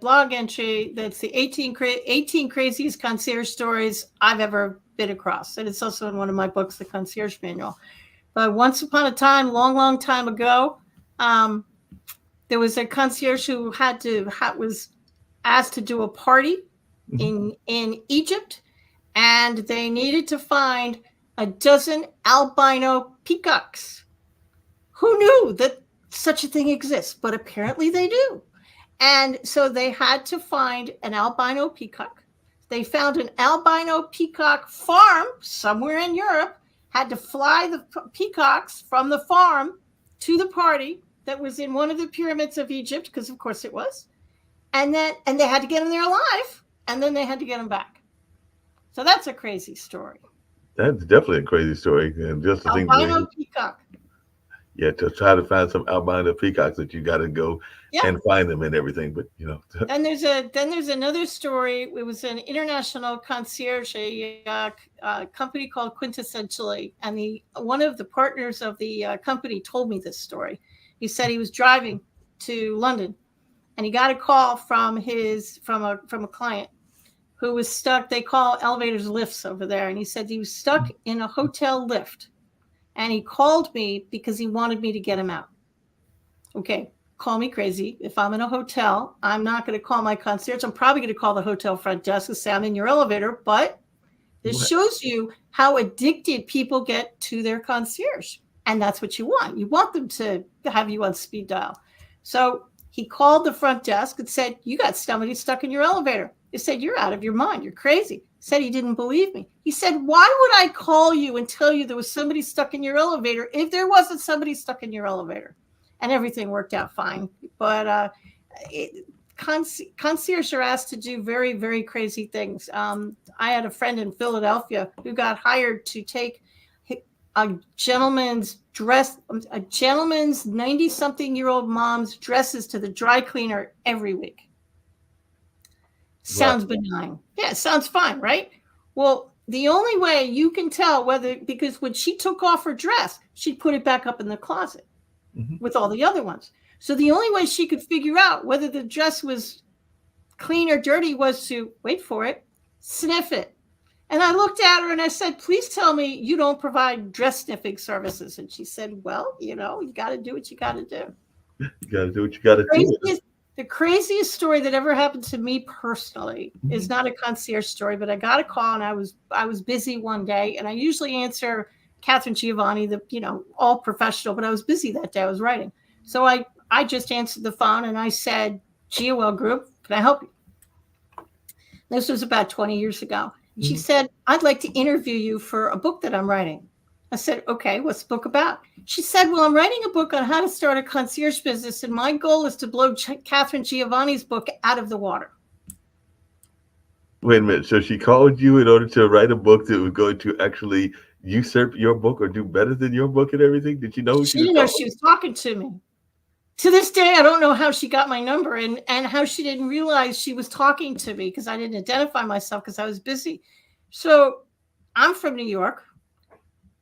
blog entry that's the 18 craziest concierge stories I've ever been across. And it's also in one of my books, The Concierge Manual. But once upon a time, long time ago, there was a concierge who was asked to do a party in Egypt, and they needed to find a dozen albino peacocks. Who knew that such a thing exists? But apparently they do. And so they had to find an albino peacock. They found an albino peacock farm somewhere in Europe, had to fly the peacocks from the farm to the party that was in one of the pyramids of Egypt, because of course it was. And they had to get them there alive, and then they had to get them back. So that's a crazy story. That's definitely a crazy story. And just to think, albino peacock. Yeah, to try to find some albino peacocks, that you got to go and find them and everything. But Then there's another story. It was an international concierge, a company called Quintessentially, and one of the partners of the company told me this story. He said he was driving to London, and he got a call from a client who was stuck. They call elevators lifts over there, and he said he was stuck in a hotel lift. And he called me because he wanted me to get him out. Okay, call me crazy. If I'm in a hotel, I'm not going to call my concierge. I'm probably going to call the hotel front desk and say, I'm in your elevator. But this shows you how addicted people get to their concierge. And that's what you want. You want them to have you on speed dial. So he called the front desk and said, you got somebody stuck in your elevator. They said, you're out of your mind. You're crazy. Said he didn't believe me. He said, why would I call you and tell you there was somebody stuck in your elevator if there wasn't somebody stuck in your elevator? and everything worked out fine. But concierge are asked to do very, very crazy things. I had a friend in Philadelphia who got hired to take a gentleman's 90-something-year-old mom's dresses to the dry cleaner every week. Sounds benign. Yeah, sounds fine, right? Well, the only way you can tell because when she took off her dress, she'd put it back up in the closet with all the other ones. So the only way she could figure out whether the dress was clean or dirty was to, wait for it, sniff it. And I looked at her and I said, please tell me you don't provide dress sniffing services. And she said, well, you got to do what you got to do. You got to do what you got to do. The craziest story that ever happened to me personally is not a concierge story, but I got a call and I was busy one day, and I usually answer Catherine Giovanni, all professional, but I was busy that day. I was writing. So I just answered the phone and I said, GOL Group, can I help you? This was about 20 years ago. She said, I'd like to interview you for a book that I'm writing. I said, okay, what's the book about? She said, well, I'm writing a book on how to start a concierge business, and my goal is to blow Catherine Giovanni's book out of the water. Wait a minute. So she called you in order to write a book that was going to actually usurp your book or do better than your book and everything? Did you know she didn't know she was talking to me? To this day, I don't know how she got my number and how she didn't realize she was talking to me, because I didn't identify myself because I was busy. So I'm from New York.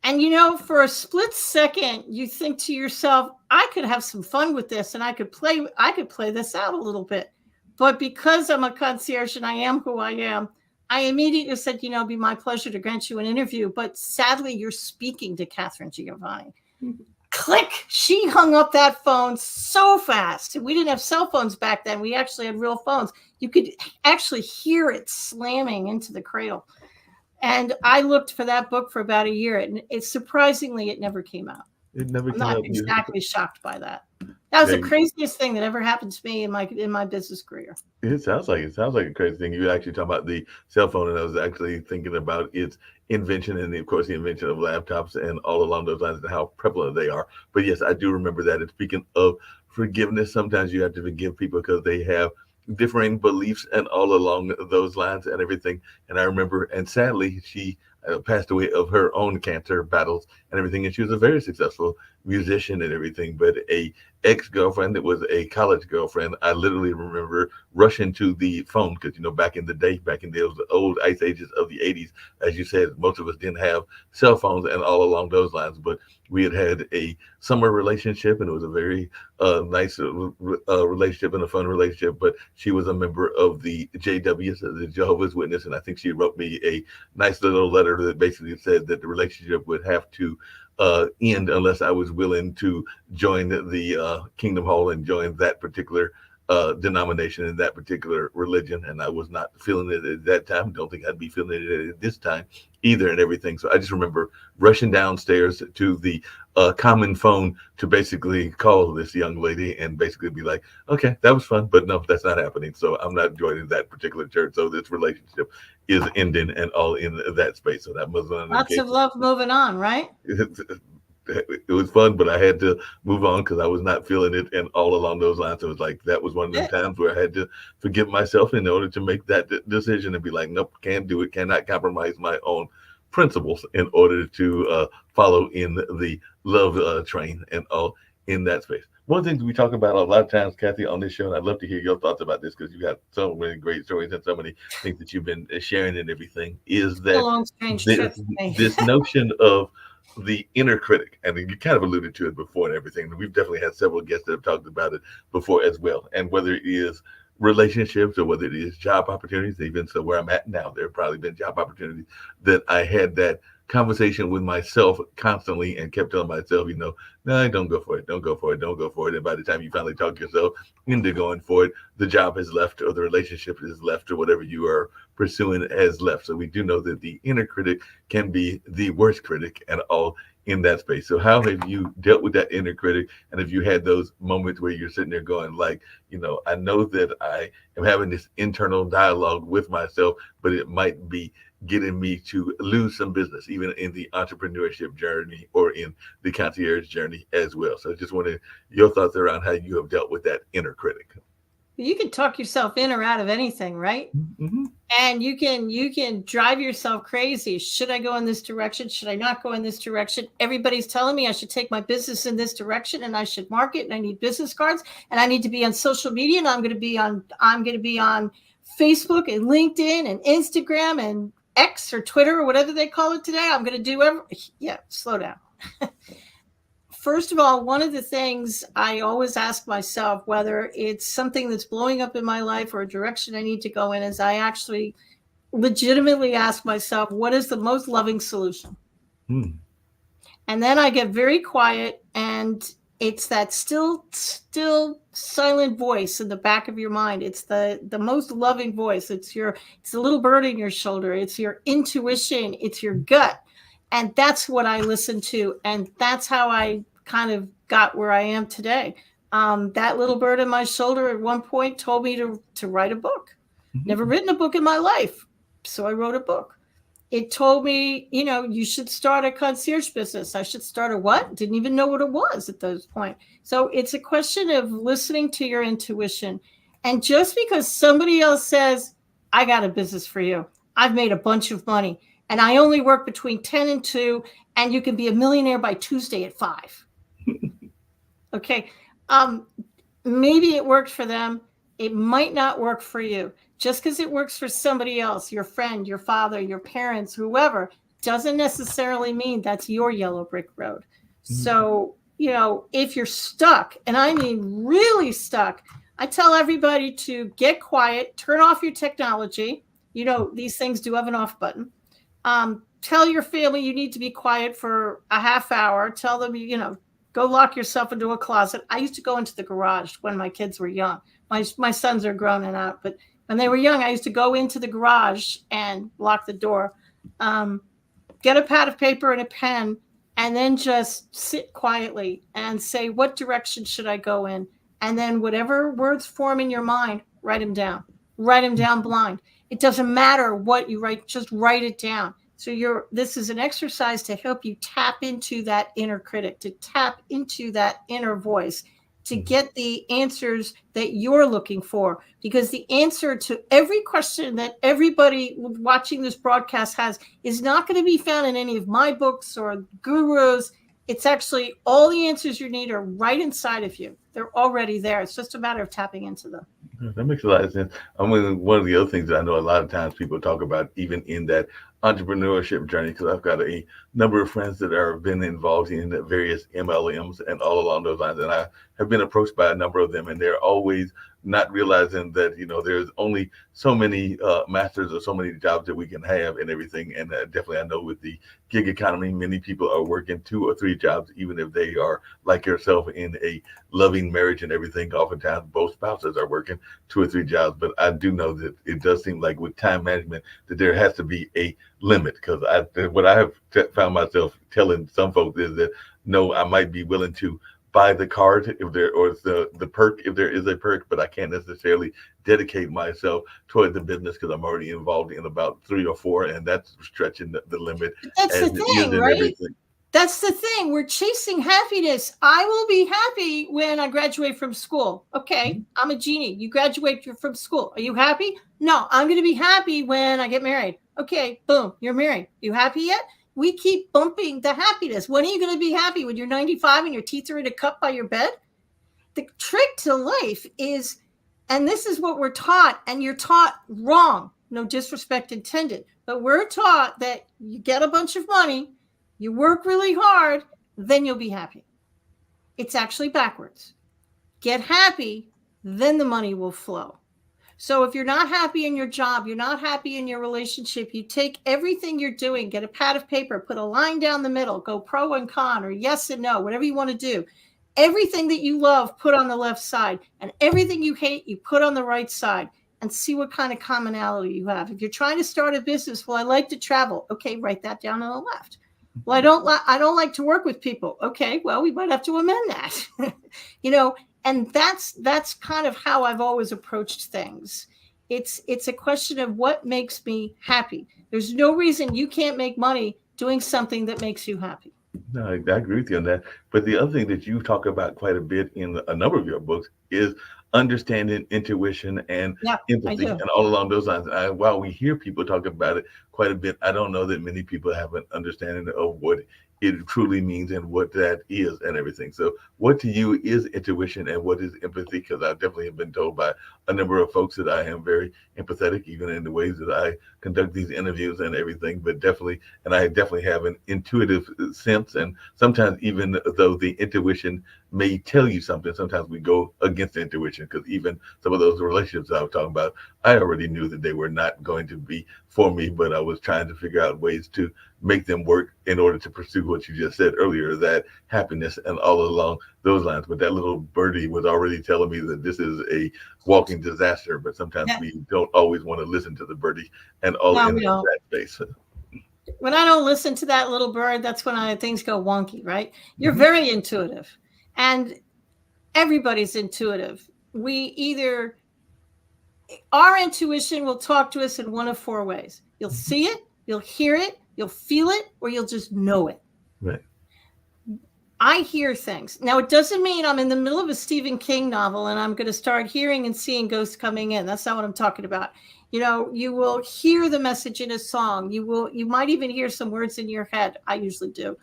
And, for a split second, you think to yourself, I could have some fun with this and I could play this out a little bit. But because I'm a concierge and I am who I am, I immediately said, it'd be my pleasure to grant you an interview. But sadly, you're speaking to Catherine Giovanni. Click. She hung up that phone so fast. We didn't have cell phones back then. We actually had real phones. You could actually hear it slamming into the cradle. And I looked for that book for about a year, and surprisingly, it never came out. It never came out. I'm not exactly shocked by that. That was the craziest thing that ever happened to me in my business career. It sounds like a crazy thing. You actually talk about the cell phone, and I was actually thinking about its invention and, of course, the invention of laptops and all along those lines and how prevalent they are. But yes, I do remember that. And speaking of forgiveness, sometimes you have to forgive people because they have differing beliefs and all along those lines and everything. And I remember, and sadly, she passed away of her own cancer battles and everything. And she was a very successful musician and everything, but a ex-girlfriend that was a college girlfriend, I literally remember rushing to the phone because, back in the old ice ages of the 80s, as you said, most of us didn't have cell phones and all along those lines, but we had a summer relationship, and it was a very nice relationship and a fun relationship. But she was a member of the JWs, the Jehovah's Witness, and I think she wrote me a nice little letter that basically said that the relationship would have to end unless I was willing to join the Kingdom Hall and join that particular denomination and that particular religion. And I was not feeling it at that time. Don't think I'd be feeling it at this time either and everything. So I just remember rushing downstairs to the common phone to basically call this young lady and basically be like, okay, that was fun, but no, that's not happening. So I'm not joining that particular church. So this relationship is ending and all in that space. So that was lots of love moving on, right? It was fun, but I had to move on because I was not feeling it, and all along those lines, it was like that was one of the times where I had to forgive myself in order to make that decision and be like, nope, can't do it, cannot compromise my own principles in order to follow in the love train and all in that space. One of the things we talk about a lot of times, Kathy, on this show, and I'd love to hear your thoughts about this because you've got so many great stories and so many things that you've been sharing and everything, is that this notion of the inner critic, and you kind of alluded to it before and everything. And we've definitely had several guests that have talked about it before as well. And whether it is relationships or whether it is job opportunities, even so where I'm at now, there have probably been job opportunities that I had that conversation with myself constantly and kept telling myself, no, don't go for it. Don't go for it. Don't go for it. And by the time you finally talk yourself into going for it, the job has left or the relationship is left or whatever you are pursuing has left. So we do know that the inner critic can be the worst critic and all in that space. So how have you dealt with that inner critic? And have you had those moments where you're sitting there going like, I know that I am having this internal dialogue with myself, but it might be getting me to lose some business, even in the entrepreneurship journey or in the concierge journey as well. So I just wanted your thoughts around how you have dealt with that inner critic. You can talk yourself in or out of anything, right? Mm-hmm. And you can drive yourself crazy. Should I go in this direction? Should I not go in this direction? Everybody's telling me I should take my business in this direction, and I should market, and I need business cards, and I need to be on social media, and I'm going to be on Facebook and LinkedIn and Instagram and X or Twitter or whatever they call it today. I'm going to do slow down. First of all, one of the things I always ask myself, whether it's something that's blowing up in my life or a direction I need to go in, is I actually legitimately ask myself, what is the most loving solution? And then I get very quiet, and it's that still silent voice in the back of your mind. It's the most loving voice. It's the little bird in your shoulder. It's your intuition. It's your gut. And that's what I listen to. And that's how I kind of got where I am today. That little bird in my shoulder at one point told me to write a book. Never written a book in my life. So I wrote a book. It told me, you should start a concierge business. I should start a what? Didn't even know what it was at those point. So it's a question of listening to your intuition. And just because somebody else says, I got a business for you, I've made a bunch of money, and I only work between 10 and 2, and you can be a millionaire by Tuesday at 5. Okay. Maybe it worked for them. It might not work for you. Just because it works for somebody else, your friend, your father, your parents, whoever, doesn't necessarily mean that's your yellow brick road. So, if you're stuck, and I mean really stuck, I tell everybody to get quiet, turn off your technology. These things do have an off button. Tell your family you need to be quiet for a half hour. Tell them, go lock yourself into a closet. I used to go into the garage when my kids were young. My sons are grown and out, but when they were young, I used to go into the garage and lock the door, get a pad of paper and a pen, and then just sit quietly and say, what direction should I go in? And then whatever words form in your mind, write them down. Write them down blind. It doesn't matter what you write, just write it down. So this is an exercise to help you tap into that inner critic, to tap into that inner voice, to get the answers that you're looking for. Because the answer to every question that everybody watching this broadcast has is not going to be found in any of my books or gurus. It's actually all the answers you need are right inside of you. They're already there. It's just a matter of tapping into them. That makes a lot of sense. I mean, one of the other things that I know a lot of times people talk about, even in that entrepreneurship journey, because I've got a number of friends that have been involved in various MLMs and all along those lines. And I have been approached by a number of them, and they're always not realizing that, there's only so many masters or so many jobs that we can have and everything. And definitely I know with the gig economy, many people are working 2 or 3 jobs, even if they are like yourself in a loving marriage and everything. Oftentimes both spouses are working 2 or 3 jobs. But I do know that it does seem like with time management that there has to be a limit, because what I have found myself telling some folks is that, no, I might be willing to buy the card if there, or the perk if there is a perk, but I can't necessarily dedicate myself toward the business because I'm already involved in about 3 or 4, and that's stretching the limit. That's the thing, right? Everything. That's the thing. We're chasing happiness. I will be happy when I graduate from school. Okay, I'm a genie. You graduate from school. Are you happy? No, I'm going to be happy when I get married. Okay, boom, you're married. You happy yet? We keep bumping the happiness. When are you going to be happy? When you're 95 and your teeth are in a cup by your bed? The trick to life is, and this is what we're taught, and you're taught wrong. No disrespect intended, but we're taught that you get a bunch of money, you work really hard, then you'll be happy. It's actually backwards. Get happy, then the money will flow. So if you're not happy in your job, you're not happy in your relationship, you take everything you're doing, get a pad of paper, put a line down the middle, go pro and con, or yes and no, whatever you want to do. Everything that you love, put on the left side, and everything you hate, you put on the right side, and see what kind of commonality you have. If you're trying to start a business, well, I like to travel. Okay, write that down on the left. Well, I don't like to work with people. Okay, well, we might have to amend that. And that's kind of how I've always approached things. It's a question of what makes me happy. There's no reason you can't make money doing something that makes you happy. No, I agree with you on that. But the other thing that you talk about quite a bit in a number of your books is understanding intuition and Yeah, I empathy, do. and all along those lines. While we hear people talk about it quite a bit, I don't know that many people have an understanding of what it truly means and what that is and everything. So, what to you is intuition and what is empathy? Because I definitely have been told by a number of folks that I am very empathetic, even in the ways that I conduct these interviews and everything. But definitely, and I definitely have an intuitive sense. And sometimes, even though the intuition may tell you something, sometimes we go against the intuition, because even some of those relationships I was talking about, I already knew that they were not going to be for me, but I was trying to figure out ways to make them work in order to pursue what you just said earlier, that happiness and all along those lines. But that little birdie was already telling me that this is a walking disaster, but sometimes Yeah. we don't always want to listen to the birdie and all No, in we don't. that space. When I don't listen to that little bird, that's when things go wonky, right? You're Mhm. very intuitive, and everybody's intuitive. Our intuition will talk to us in one of four ways. You'll see it, you'll hear it, you'll feel it, or you'll just know it. Right. I hear things. Now, it doesn't mean I'm in the middle of a Stephen King novel and I'm going to start hearing and seeing ghosts coming in. That's not what I'm talking about. You will hear the message in a song. You might even hear some words in your head. I usually do.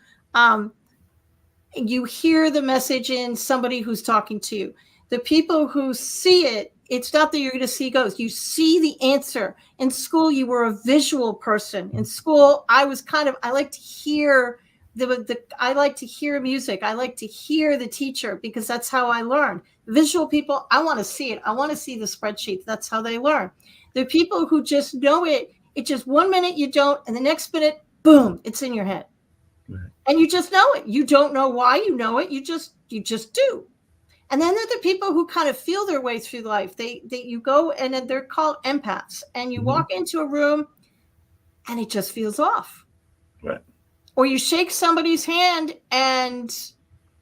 You hear the message in somebody who's talking to you. The people who see it, it's not that you're going to see ghosts. You see the answer. In school, you were a visual person. In school, I like to hear I like to hear music. I like to hear the teacher, because that's how I learn. Visual people, I want to see it. I want to see the spreadsheet. That's how they learn. The people who just know it just 1 minute you don't, and the next minute, boom, it's in your head. Right. And you just know it. You don't know why you know it. You just do. And then there are the people who kind of feel their way through life. You go, and they're called empaths. And you walk into a room and it just feels off. Right. Or you shake somebody's hand and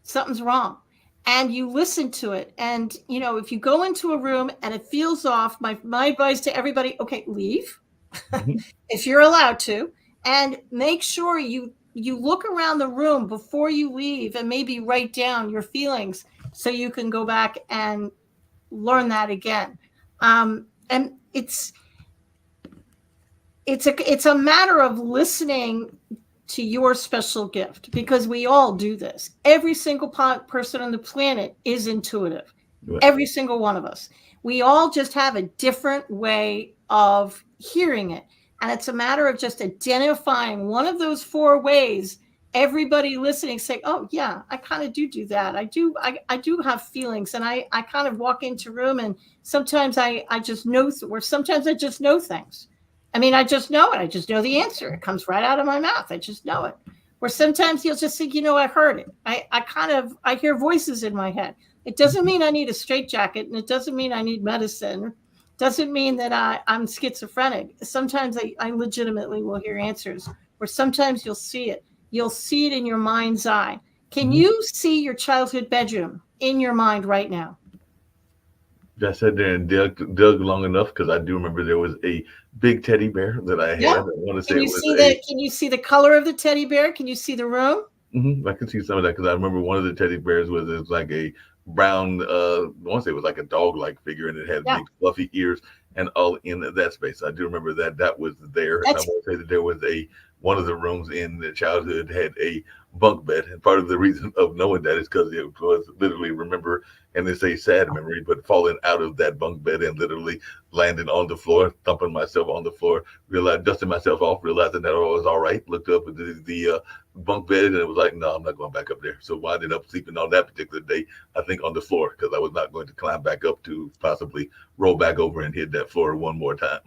something's wrong. And you listen to it. And, if you go into a room and it feels off, my advice to everybody, okay, leave if you're allowed to, and make sure you look around the room before you leave, and maybe write down your feelings so you can go back and learn that again. And it's a matter of listening to your special gift, because we all do this. Every single person on the planet is intuitive. Right. Every single one of us. We all just have a different way of hearing it. And it's a matter of just identifying one of those four ways. Everybody listening say, oh yeah, I kind of do that. I do have feelings, and I kind of walk into a room, and sometimes I just know, or sometimes I just know things. I mean, I just know it. I just know the answer. It comes right out of my mouth. I just know it. Or sometimes you'll just think, I heard it. I hear voices in my head. It doesn't mean I need a straitjacket, and it doesn't mean I need medicine. It doesn't mean that I'm schizophrenic. Sometimes I legitimately will hear answers, or sometimes you'll see it. You'll see it in your mind's eye. Can you see your childhood bedroom in your mind right now? I sat there and dug long enough, because I do remember there was a big teddy bear that I had. Yeah. I want to say Can you see the color of the teddy bear? Can you see the room? I can see some of that, because I remember one of the teddy bears was like a brown, I want to say it was like a dog-like figure, and it had big fluffy ears and all in that space. I do remember that was there. And I want to say that there was one of the rooms in the childhood had a bunk bed, and part of the reason of knowing that is because it was literally, remember, and it's a sad memory, but falling out of that bunk bed and literally landing on the floor, thumping myself on the floor, dusting myself off, realizing that I was all right, looked up at the bunk bed, and it was like, no, I'm not going back up there. So I ended up sleeping on that particular day, I think, on the floor, because I was not going to climb back up to possibly roll back over and hit that floor one more time.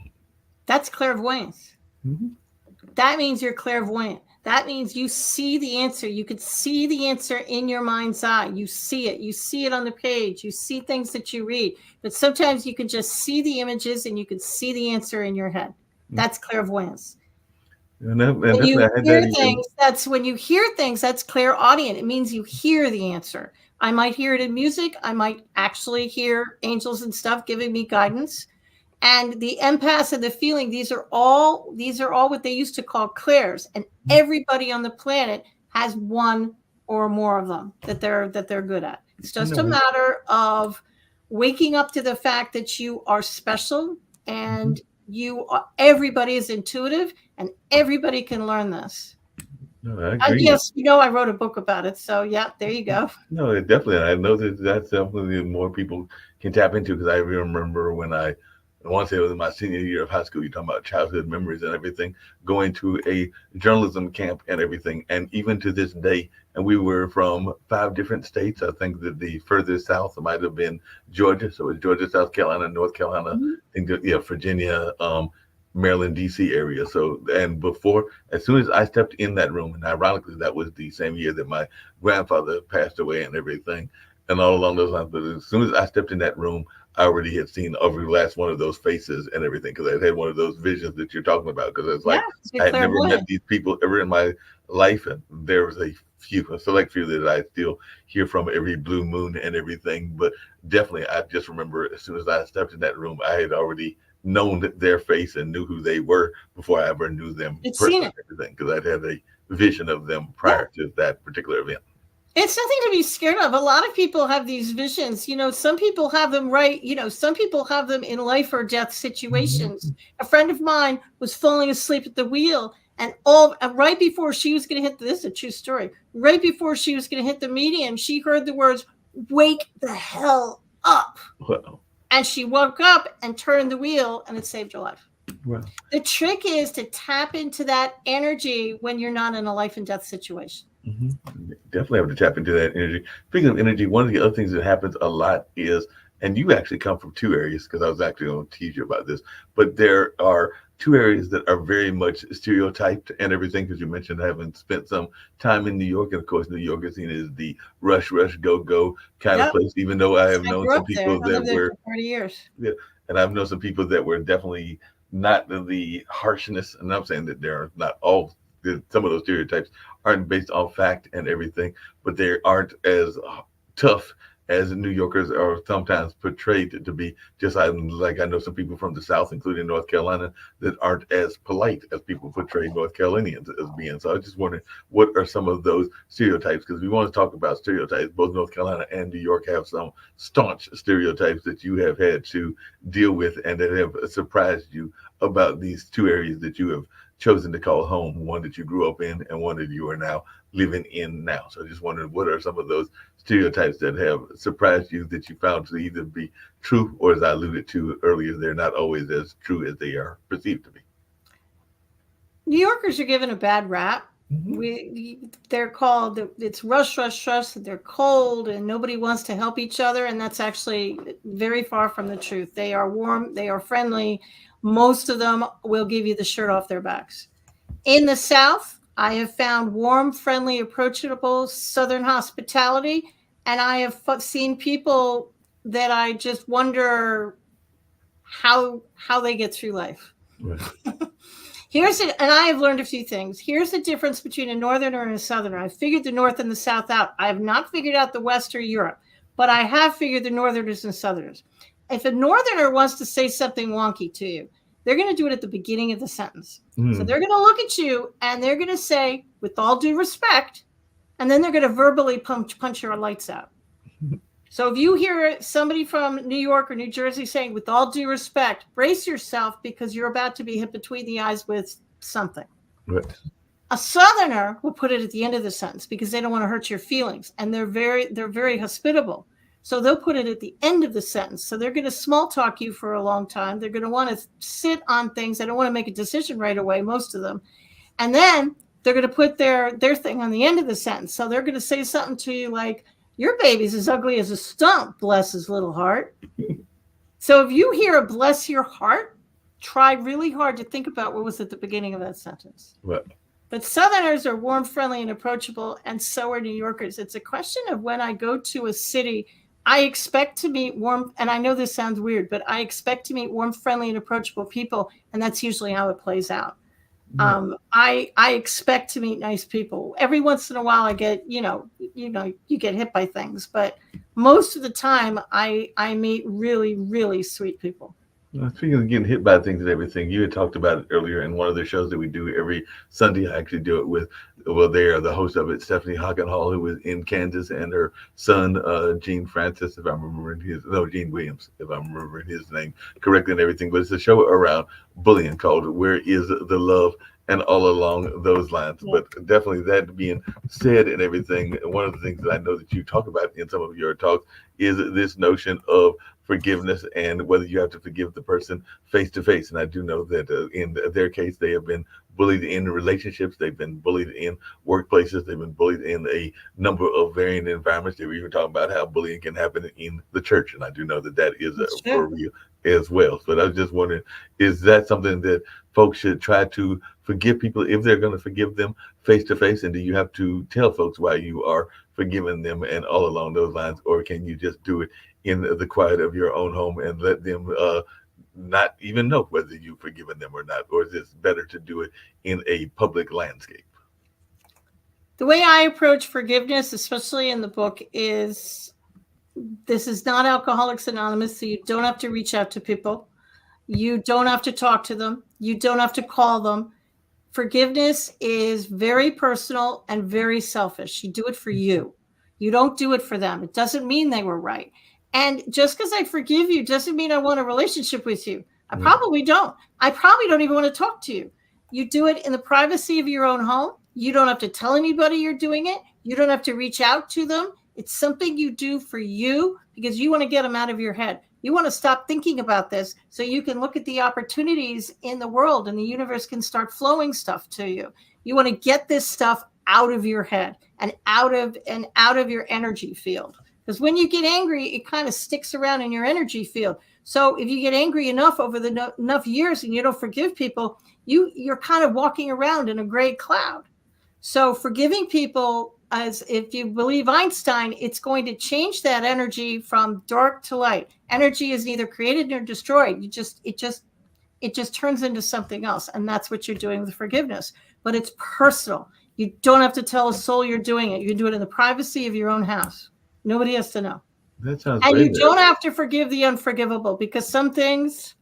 That's clairvoyance. That means you're clairvoyant. That means you see the answer. You could see the answer in your mind's eye. You see it. You see it on the page. You see things that you read. But sometimes you can just see the images, and you can see the answer in your head. That's clairvoyance. When you hear things, that's clairaudient. It means you hear the answer. I might hear it in music. I might actually hear angels and stuff giving me guidance. And the empaths and the feeling, these are all what they used to call clairs. And everybody on the planet has one or more of them that they're good at. It's just a matter of waking up to the fact that you are special, and everybody is intuitive, and everybody can learn this. No, I agree. Yes, I wrote a book about it. So yeah, there you go. No, definitely. I know that's something that more people can tap into, because I remember when I want to say it was in my senior year of high school, you're talking about childhood memories and everything, going to a journalism camp and everything. And even to this day, and we were from 5 different states. I think that the furthest south might have been Georgia. So it's Georgia, South Carolina, North Carolina, I think Virginia, Maryland, DC area. So, and before, as soon as I stepped in that room, and ironically, that was the same year that my grandfather passed away and everything, and all along those lines. But as soon as I stepped in that room, I already had seen every last one of those faces and everything, because I had one of those visions that you're talking about. Because it's like, I had never met these people ever in my life, and there was a select few that I still hear from every blue moon and everything. But definitely, I just remember as soon as I stepped in that room, I had already known their face and knew who they were before I ever knew them personally, because I'd had a vision of them prior to that particular event. It's nothing to be scared of. A lot of people have these visions. Some people have them some people have them in life or death situations. A friend of mine was falling asleep at the wheel, and right before she was going to hit, this is a true story, right before she was going to hit the median, she heard the words, "Wake the hell up." Wow. And she woke up and turned the wheel, and it saved her life. Wow. The trick is to tap into that energy when you're not in a life and death situation. Definitely have to tap into that energy. Speaking of energy, one of the other things that happens a lot is, and you actually come from 2 areas, because I was actually going to tease you about this, but there are 2 areas that are very much stereotyped and everything, because you mentioned having spent some time in New York, and of course New York is seen as the rush, go kind of place, even though I have known some people that were 40 years. Yeah, and I've known some people that were definitely not the harshness, and I'm saying that they're not all, some of those stereotypes aren't based on fact and everything, but they aren't as tough as New Yorkers are sometimes portrayed to be. Just like I know some people from the South, including North Carolina, that aren't as polite as people portray North Carolinians as being. So I was just wondering, what are some of those stereotypes? Because we want to talk about stereotypes. Both North Carolina and New York have some staunch stereotypes that you have had to deal with and that have surprised you about these 2 areas that you have chosen to call home, one that you grew up in and one that you are now living in now. So I just wondered, what are some of those stereotypes that have surprised you that you found to either be true, or, as I alluded to earlier, they're not always as true as they are perceived to be? New Yorkers are given a bad rap. They're called, it's rush. They're cold and nobody wants to help each other. And that's actually very far from the truth. They are warm. They are friendly. Most of them will give you the shirt off their backs. In the South, I have found warm, friendly, approachable Southern hospitality. And I have seen people that I just wonder how they get through life. Right. And I have learned a few things. Here's the difference between a Northerner and a Southerner. I figured the North and the South out. I have not figured out the West or Europe, but I have figured the Northerners and Southerners. If a Northerner wants to say something wonky to you, they're going to do it at the beginning of the sentence. So they're going to look at you and they're going to say, "With all due respect," and then they're going to verbally punch your lights out. So if you hear somebody from New York or New Jersey saying, "With all due respect," brace yourself, because you're about to be hit between the eyes with something. Right. A Southerner will put it at the end of the sentence because they don't want to hurt your feelings, and they're very hospitable. So they'll put it at the end of the sentence. So they're going to small talk you for a long time. They're going to want to sit on things. They don't want to make a decision right away, most of them. And then they're going to put their thing on the end of the sentence. So they're going to say something to you like, "Your baby's as ugly as a stump, bless his little heart." So if you hear a "bless your heart," try really hard to think about what was at the beginning of that sentence. Right. But Southerners are warm, friendly, and approachable, and so are New Yorkers. It's a question of, when I go to a city, I expect to meet warm, and I know this sounds weird, but I expect to meet warm, friendly, and approachable people, and that's usually how it plays out. I expect to meet nice people. Every once in a while, I get, you get hit by things, but most of the time, I meet really, really sweet people. Speaking of getting hit by things and everything, you had talked about it earlier in one of the shows that we do every Sunday. I actually do it with, well, they are the host of it, Stephanie Hockenhall, who is in Kansas, and her son, Gene Francis, if I'm remembering no, Gene Williams, if I'm remembering his name correctly and everything. But it's a show around bullying called Where Is the Love? And all along those lines. Yeah. But definitely that being said and everything, one of the things that I know that you talk about in some of your talks is this notion of forgiveness and whether you have to forgive the person face to face. And I do know that in their case, they have been bullied in relationships, they've been bullied in workplaces, they've been bullied in a number of varying environments. They were even talking about how bullying can happen in the church, and I do know that that is That's for true. real as well. But I was just wondering, is that something that folks should try to forgive people if they're going to forgive them face to face? And do you have to tell folks why you are forgiving them and all along those lines, or can you just do it in the quiet of your own home and let them not even know whether you've forgiven them or not? Or is it better to do it in a public landscape? The way I approach forgiveness, especially in the book, is this is not Alcoholics Anonymous, so you don't have to reach out to people. You don't have to talk to them. You don't have to call them. Forgiveness is very personal and very selfish. You do it for you. You don't do it for them. It doesn't mean they were right. And just because I forgive you doesn't mean I want a relationship with you. I Yeah. probably don't. I probably don't even want to talk to you. You do it in the privacy of your own home. You don't have to tell anybody you're doing it. You don't have to reach out to them. It's something you do for you because you want to get them out of your head. You want to stop thinking about this so you can look at the opportunities in the world and the universe can start flowing stuff to you. You want to get this stuff out of your head and out of your energy field. Because when you get angry, it kind of sticks around in your energy field. So if you get angry enough over enough years and you don't forgive people, you're kind of walking around in a gray cloud. So forgiving people, as if you believe Einstein, it's going to change that energy from dark to light. Energy is neither created nor destroyed. It just turns into something else, and that's what you're doing with forgiveness. But it's personal. You don't have to tell a soul you're doing it. You can do it in the privacy of your own house. Nobody has to know. That sounds And great. you don't have to forgive the unforgivable because some things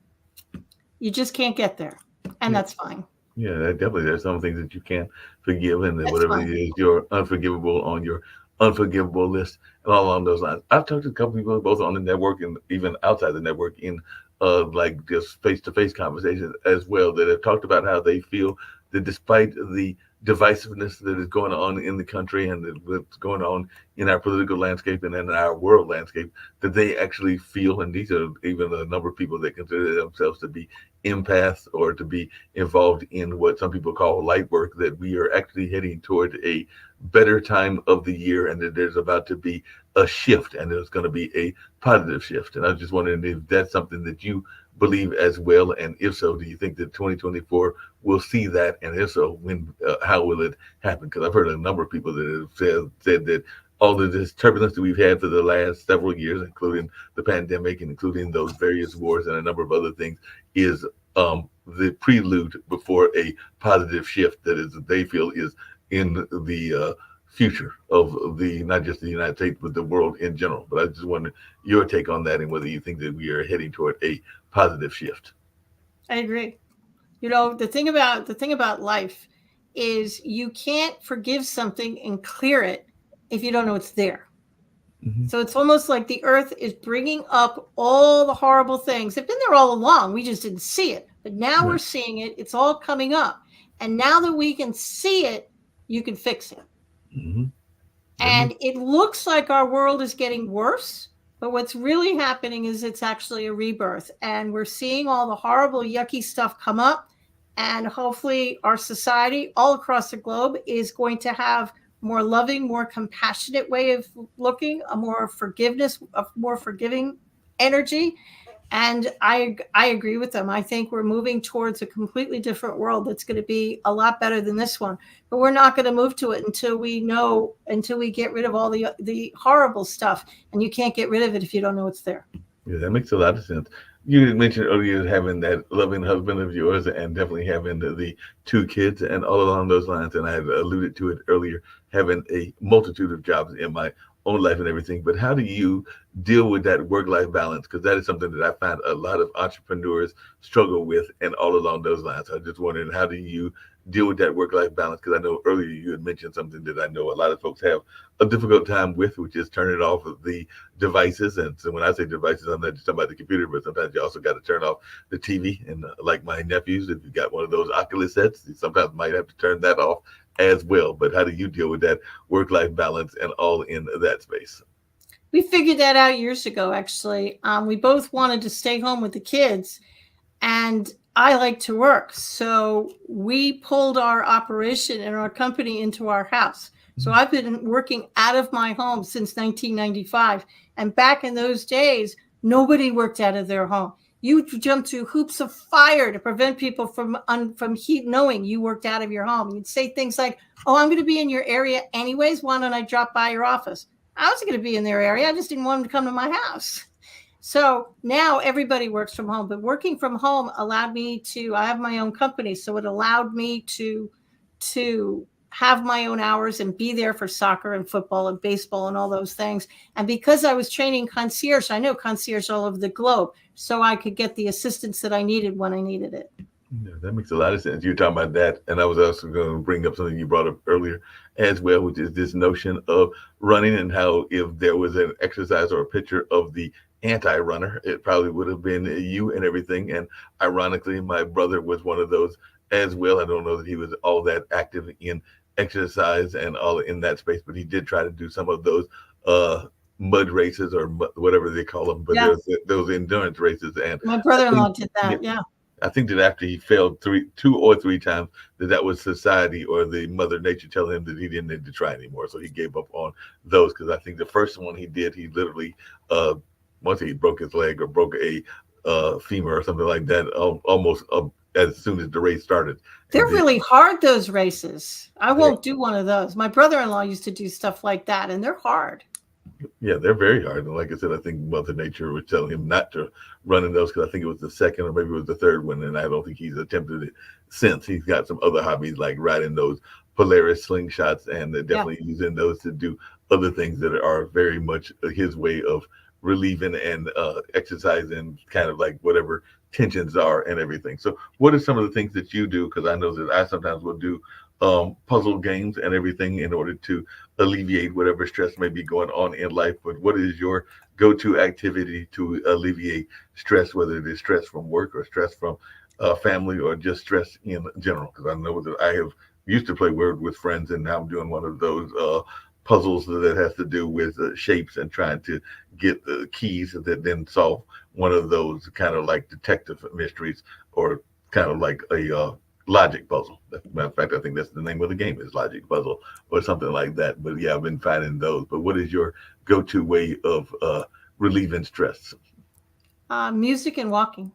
you just can't get there, and Yeah. that's fine. Yeah, that definitely. There's some things that you can't forgive, and then That's whatever it fine. is, you're unforgivable on your unforgivable list, and all along those lines. I've talked to a couple people both on the network and even outside the network in like just face to face conversations as well that have talked about how they feel that despite the divisiveness that is going on in the country and what's going on in our political landscape and in our world landscape, that they actually feel, and these are even a number of people that consider themselves to be empaths or to be involved in what some people call light work, that we are actually heading toward a better time of the year and that there's about to be a shift and there's going to be a positive shift. And I was just wondering if that's something that you believe as well. And if so, do you think that 2024 will see that? And if so, when, how will it happen? Because I've heard a number of people that have said that all of this turbulence that we've had for the last several years, including the pandemic and including those various wars and a number of other things, is the prelude before a positive shift that is they feel is in the future of the not just the United States but the world in general. But I just wonder your take on that and whether you think that we are heading toward a positive shift. I agree. The thing about life is you can't forgive something and clear it if you don't know it's there. Mm-hmm. So it's almost like the earth is bringing up all the horrible things. They've been there all along. We just didn't see it. But now we're Right. seeing it. It's all coming up. And now that we can see it, you can fix it. Mm-hmm. And it looks like our world is getting worse. But what's really happening is it's actually a rebirth. And we're seeing all the horrible, yucky stuff come up. And hopefully, our society all across the globe is going to have more loving, more compassionate way of looking, a more forgiveness, a more forgiving energy. And I agree with them. I think we're moving towards a completely different world that's going to be a lot better than this one. But we're not going to move to it until we get rid of all the horrible stuff. And you can't get rid of it if you don't know it's there. Yeah, that makes a lot of sense. You mentioned earlier having that loving husband of yours and definitely having the two kids and all along those lines. And I had alluded to it earlier, having a multitude of jobs in my own life and everything. But how do you deal with that work-life balance? Because that is something that I find a lot of entrepreneurs struggle with, and all along those lines. I just wondering, how do you deal with that work-life balance? Because I know earlier you had mentioned something that I know a lot of folks have a difficult time with, which is turning off of the devices. And so when I say devices, I'm not just talking about the computer, but sometimes you also got to turn off the TV. And like my nephews, if you got one of those Oculus sets, you sometimes might have to turn that off as well. But how do you deal with that work-life balance and all in that space? We figured that out years ago, actually. We both wanted to stay home with the kids, and I like to work. So we pulled our operation and our company into our house. So I've been working out of my home since 1995. And back in those days, nobody worked out of their home. You jumped through hoops of fire to prevent people from heat knowing you worked out of your home. You'd say things like, "Oh, I'm going to be in your area anyways. Why don't I drop by your office?" I wasn't going to be in their area. I just didn't want them to come to my house. So now everybody works from home, but working from home allowed me to, I have my own company. So it allowed me to have my own hours and be there for soccer and football and baseball and all those things. And because I was training concierge, I know concierge all over the globe. So I could get the assistance that I needed when I needed it. Yeah, that makes a lot of sense. You're talking about that, and I was also going to bring up something you brought up earlier as well, which is this notion of running, and how if there was an exercise or a picture of the anti-runner, it probably would have been you and everything. And ironically, my brother was one of those as well. I don't know that he was all that active in exercise and all in that space, but he did try to do some of those mud races or whatever they call them. But Yeah. there's those endurance races, and My brother-in-law did that. yeah, Yeah. I think that after he failed two or three times, that was society or the Mother Nature telling him that he didn't need to try anymore. So he gave up on those, because I think the first one he did, he literally once he broke his leg or broke a femur or something like that, almost as soon as the race started. They're And then, really hard, those races. I won't do one of those. My brother-in-law used to do stuff like that, and they're hard. yeah, they're very hard. And like I said, I think Mother Nature was telling him not to run in those, because I think it was the second or maybe it was the third one. And I don't think he's attempted it since. He's got some other hobbies like riding those Polaris slingshots, and definitely using those to do other things that are very much his way of relieving and exercising kind of like whatever tensions are and everything. So what are some of the things that you do? Because I know that I sometimes will do puzzle games and everything in order to alleviate whatever stress may be going on in life. But what is your go-to activity to alleviate stress, whether it is stress from work or stress from family or just stress in general? Because I know that I have used to play Word with Friends, and now I'm doing one of those puzzles that has to do with shapes and trying to get the keys that then solve one of those kind of like detective mysteries, or kind of like a logic puzzle. As a matter of fact, I think that's the name of the game, is Logic Puzzle or something like that. But yeah, I've been finding those. But what is your go-to way of relieving stress? Music and walking.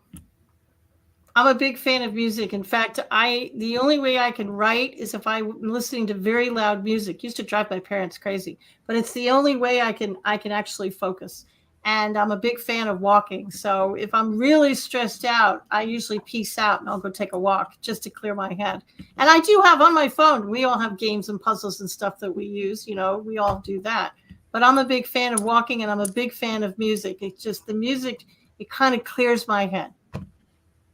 I'm a big fan of music. In fact, the only way I can write is if I'm listening to very loud music. Used to drive my parents crazy, but it's the only way I can actually focus. And I'm a big fan of walking. So if I'm really stressed out, I usually peace out and I'll go take a walk just to clear my head. And I do have on my phone, we all have games and puzzles and stuff that we use. We all do that. But I'm a big fan of walking, and I'm a big fan of music. It's just the music, it kind of clears my head.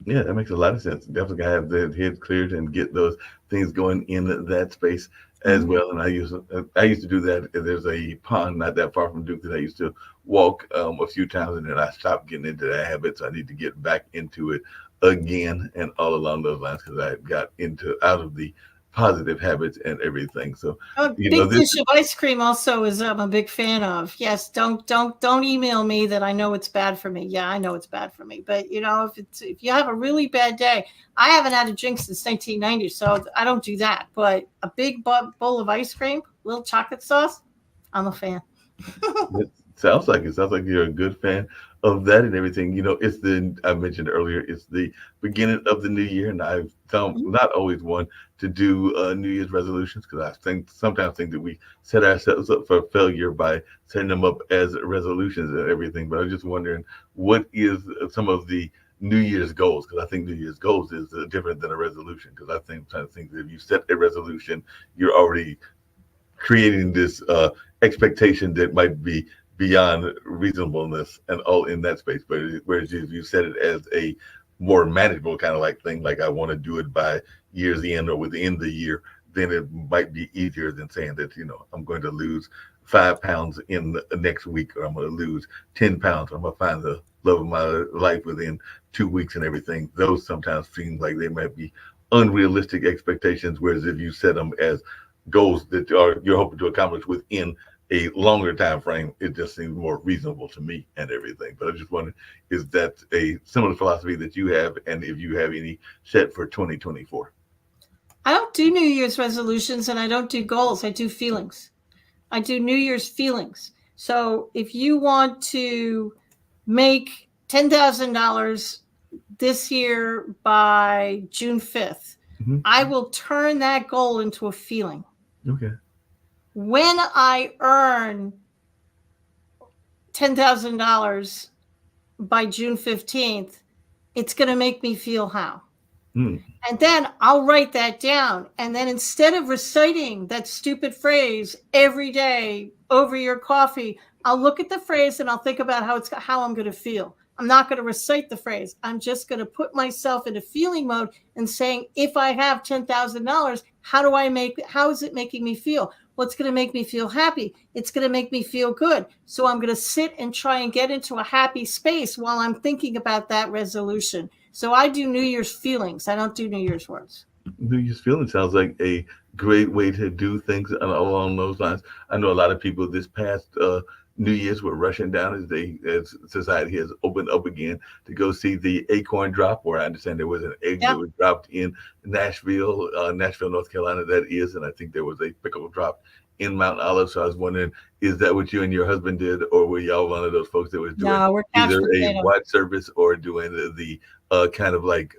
Yeah, that makes a lot of sense. Definitely gotta have the head cleared and get those things going in that space as well. And I used to do that. There's a pond not that far from Duke that I used to walk a few times, and then I stopped getting into that habit. So I need to get back into it again, and all along those lines, because I got out of the positive habits and everything. So Big this. Dish of Ice Cream also is I'm a big fan of. Yes, don't email me that I know it's bad for me. Yeah, I know it's bad for me, but if you have a really bad day, I haven't had a drink since 1990, so I don't do that. But a big bowl of ice cream, little chocolate sauce, I'm a fan. It sounds like it. Sounds like you're a good fan of that and everything. I mentioned earlier, it's the beginning of the new year, and I've not always one to do New Year's resolutions, because I sometimes think that we set ourselves up for failure by setting them up as resolutions and everything. But I'm just wondering, what is some of the New Year's goals? Because I think New Year's goals is different than a resolution. Because I think that if you set a resolution, you're already creating this expectation that might be beyond reasonableness and all in that space. But whereas if you set it as a more manageable kind of like thing, like I want to do it by year's end or within the year, then it might be easier than saying that, I'm going to lose 5 pounds in the next week, or I'm going to lose 10 pounds. Or I'm going to find the love of my life within 2 weeks and everything. Those sometimes seem like they might be unrealistic expectations. Whereas if you set them as goals that you're hoping to accomplish within a longer time frame, it just seems more reasonable to me and everything. But I just wondered, is that a similar philosophy that you have, and if you have any set for 2024? I don't do New Year's resolutions and I don't do goals. I do feelings. I do New Year's feelings. So if you want to make $10,000 this year by June 5th, I will turn that goal into a feeling. Okay. When I earn $10,000 by June 15th, it's going to make me feel how. And then I'll write that down. And then instead of reciting that stupid phrase every day over your coffee, I'll look at the phrase and I'll think about how I'm going to feel. I'm not going to recite the phrase. I'm just going to put myself into feeling mode and saying, if I have $10,000, how is it making me feel? Well, it's going to make me feel happy. It's going to make me feel good. So I'm going to sit and try and get into a happy space while I'm thinking about that resolution. So I do New Year's feelings. I don't do New Year's words. New Year's feeling sounds like a great way to do things along those lines. I know a lot of people this past New Year's were rushing down as society has opened up again to go see the acorn drop, where I understand there was an egg that was dropped in Nashville, North Carolina, that is, and I think there was a pickle drop in Mount Olive. So I was wondering, is that what you and your husband did, or were y'all one of those folks that was doing either a watch service or doing the kind of like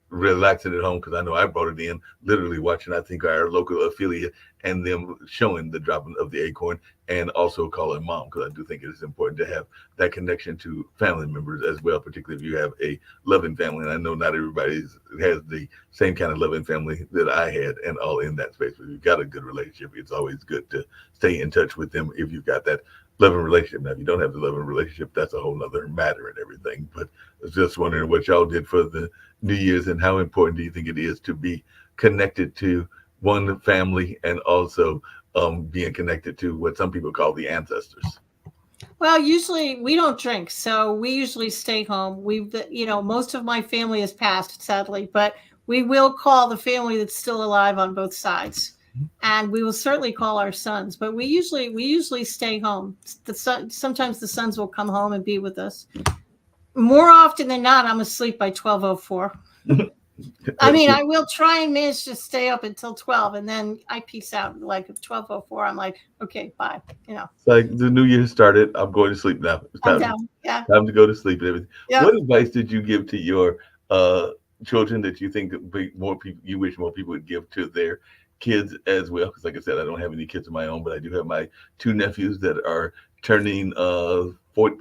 relaxing at home? Because I know I brought it in, literally watching, I think, our local affiliate and them showing the dropping of the acorn, and also calling mom, because I do think it is important to have that connection to family members as well, particularly if you have a loving family. And I know not everybody has the same kind of loving family that I had, and all in that space. But if you've got a good relationship, it's always good to stay in touch with them if you've got that loving relationship. Now, if you don't have the loving relationship, that's a whole nother matter and everything. But I was just wondering what y'all did for the New Year's, and how important do you think it is to be connected to one family, and also being connected to what some people call the ancestors? Well, usually we don't drink, so we usually stay home. Most of my family has passed, sadly, but we will call the family that's still alive on both sides, and we will certainly call our sons. But we usually stay home. Sometimes the sons will come home and be with us. More often than not, I'm asleep by 12:04. I mean, I will try and manage to stay up until 12, and then I peace out. Like at 12:04, I'm like, okay, bye. It's like the new year started. I'm going to sleep now. It's time, time to go to sleep and everything. Yeah. What advice did you give to your children that you think more people, you wish more people would give to their kids as well? Because like I said, I don't have any kids of my own, but I do have my 2 nephews that are turning 40.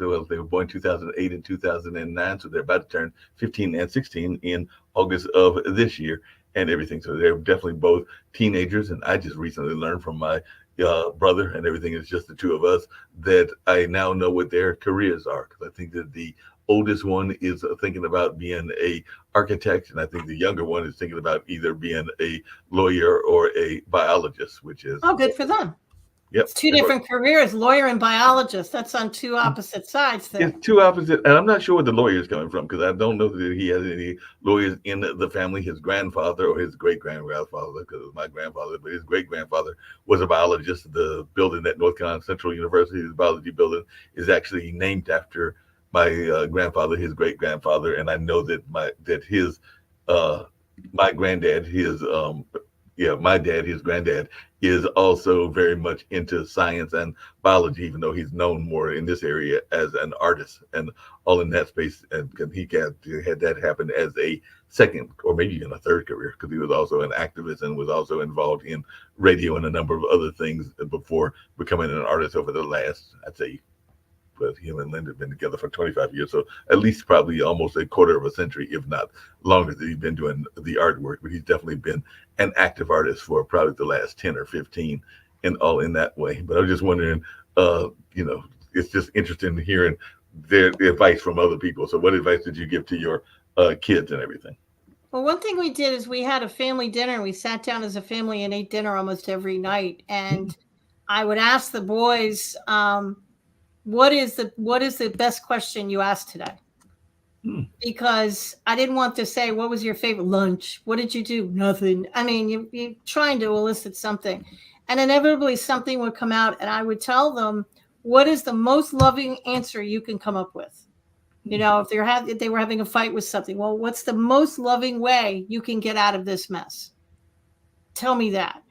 Well, they were born in 2008 and 2009, so they're about to turn 15 and 16 in August of this year and everything. So they're definitely both teenagers, and I just recently learned from my brother and everything. It's just the 2 of us that I now know what their careers are, because I think that the oldest one is thinking about being a architect, and I think the younger one is thinking about either being a lawyer or a biologist, which is good for them. Yep. It's 2 different careers, lawyer and biologist. That's on 2 opposite sides there. It's 2 opposite, and I'm not sure where the lawyer is coming from, because I don't know that he has any lawyers in the family. His grandfather or his great-grandfather, because it was my grandfather, but his great-grandfather was a biologist. The building at North Carolina Central University, the biology building, is actually named after my grandfather, his great-grandfather, and I know that my granddad, my dad, his granddad, is also very much into science and biology, even though he's known more in this area as an artist and all in that space. And he had that happen as a second or maybe even a third career, because he was also an activist and was also involved in radio and a number of other things before becoming an artist over the last, I'd say, but him and Linda have been together for 25 years. So at least probably almost a quarter of a century, if not longer, that he's been doing the artwork. But he's definitely been an active artist for probably the last 10 or 15 and all in that way. But I was just wondering, you know, it's just interesting hearing the advice from other people. So what advice did you give to your kids and everything? Well, one thing we did is we had a family dinner. We sat down as a family and ate dinner almost every night. And I would ask the boys, what is the best question you asked today? Because I didn't want to say, what was your favorite lunch? What did you do? Nothing. I mean, you're trying to elicit something. And inevitably something would come out, and I would tell them, what is the most loving answer you can come up with? You know, if they were having a fight with something, well, what's the most loving way you can get out of this mess? Tell me that.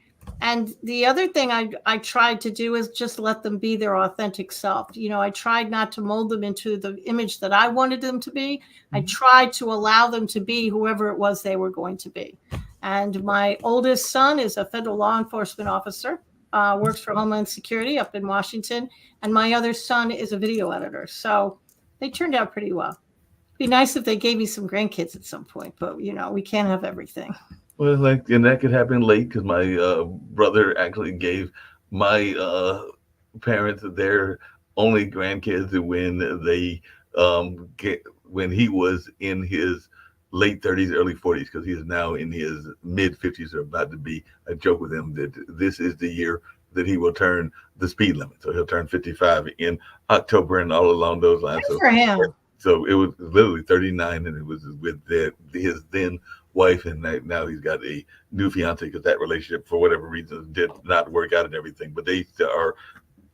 And the other thing I tried to do is just let them be their authentic self. You know, I tried not to mold them into the image that I wanted them to be. I tried to allow them to be whoever it was they were going to be. And my oldest son is a federal law enforcement officer, works for Homeland Security up in Washington. And my other son is a video editor. So they turned out pretty well. It'd be nice if they gave me some grandkids at some point, but, you know, we can't have everything. Well, like, and that could happen late because my brother actually gave my parents their only grandkids when they when he was in his late 30s, early 40s, because he is now in his mid 50s, or about to be. I joke with him that this is the year that he will turn the speed limit. So he'll turn 55 in October and all along those lines. Good for him. So it was literally 39, and it was with his then wife, and now he's got a new fiance because that relationship, for whatever reason, did not work out and everything. But they are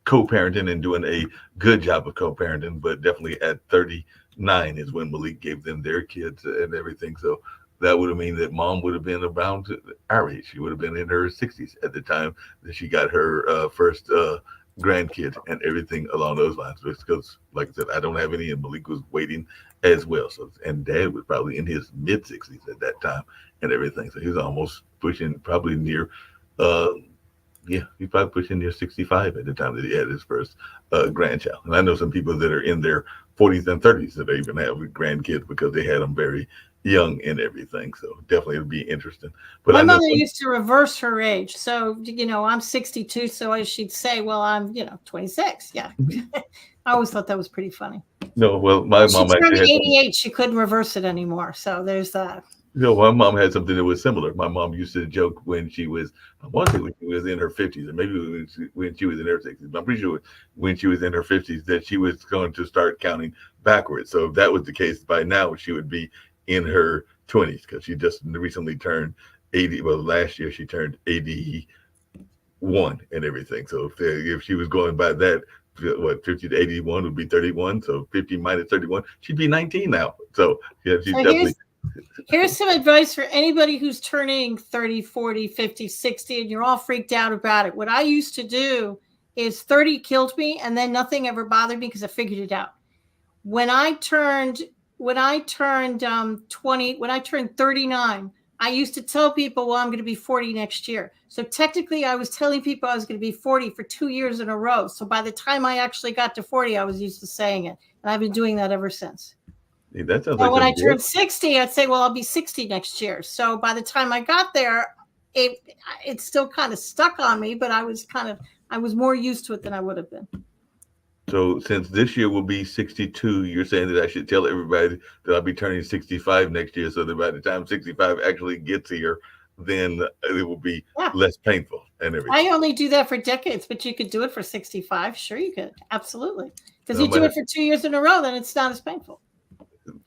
co-parenting and doing a good job of co-parenting. But definitely at 39 is when Malik gave them their kids and everything. So that would have mean that mom would have been around our age. She would have been in her 60s at the time that she got her first grandkid and everything along those lines. Because, like I said, I don't have any, and Malik was waiting as well. So, and Dad was probably in his mid 60s at that time and everything. So he was almost pushing, probably near, he's probably pushing near 65 at the time that he had his first grandchild. And I know some people that are in their 40s and 30s that even have grandkids because they had them very young and everything. So definitely it'll be interesting. But my mother used to reverse her age. So, you know, I'm 62. So she'd say, well, I'm, 26. Yeah. I always thought that was pretty funny. No, well, my mom turned 88. She couldn't reverse it anymore. So there's that. My mom had something that was similar. My mom used to joke when she was, I want to say when she was in her 50s, and maybe when she was in her 60s, but I'm pretty sure when she was in her 50s that she was going to start counting backwards. So if that was the case, by now she would be in her 20s because she just recently turned 80. Well, last year she turned 81 and everything. So if she was going by that, 50 to 81 would be 31. So 50 minus 31, she'd be 19 now. So yeah, she's definitely. Here's some advice for anybody who's turning 30, 40, 50, 60, and you're all freaked out about it. What I used to do is 30 killed me, and then nothing ever bothered me because I figured it out. When I turned 39, I used to tell people, well, I'm going to be 40 next year. So technically I was telling people I was going to be 40 for 2 years in a row. So by the time I actually got to 40, I was used to saying it. And I've been doing that ever since. Hey, that sounds when I turned 60, I'd say, well, I'll be 60 next year. So by the time I got there, it still kind of stuck on me, but I was more used to it than I would have been. So since this year will be 62, you're saying that I should tell everybody that I'll be turning 65 next year, so that by the time 65 actually gets here, then it will be less painful and everything. I only do that for decades, but you could do it for 65. Sure, you could. Absolutely. Because you do it for 2 years in a row, then it's not as painful.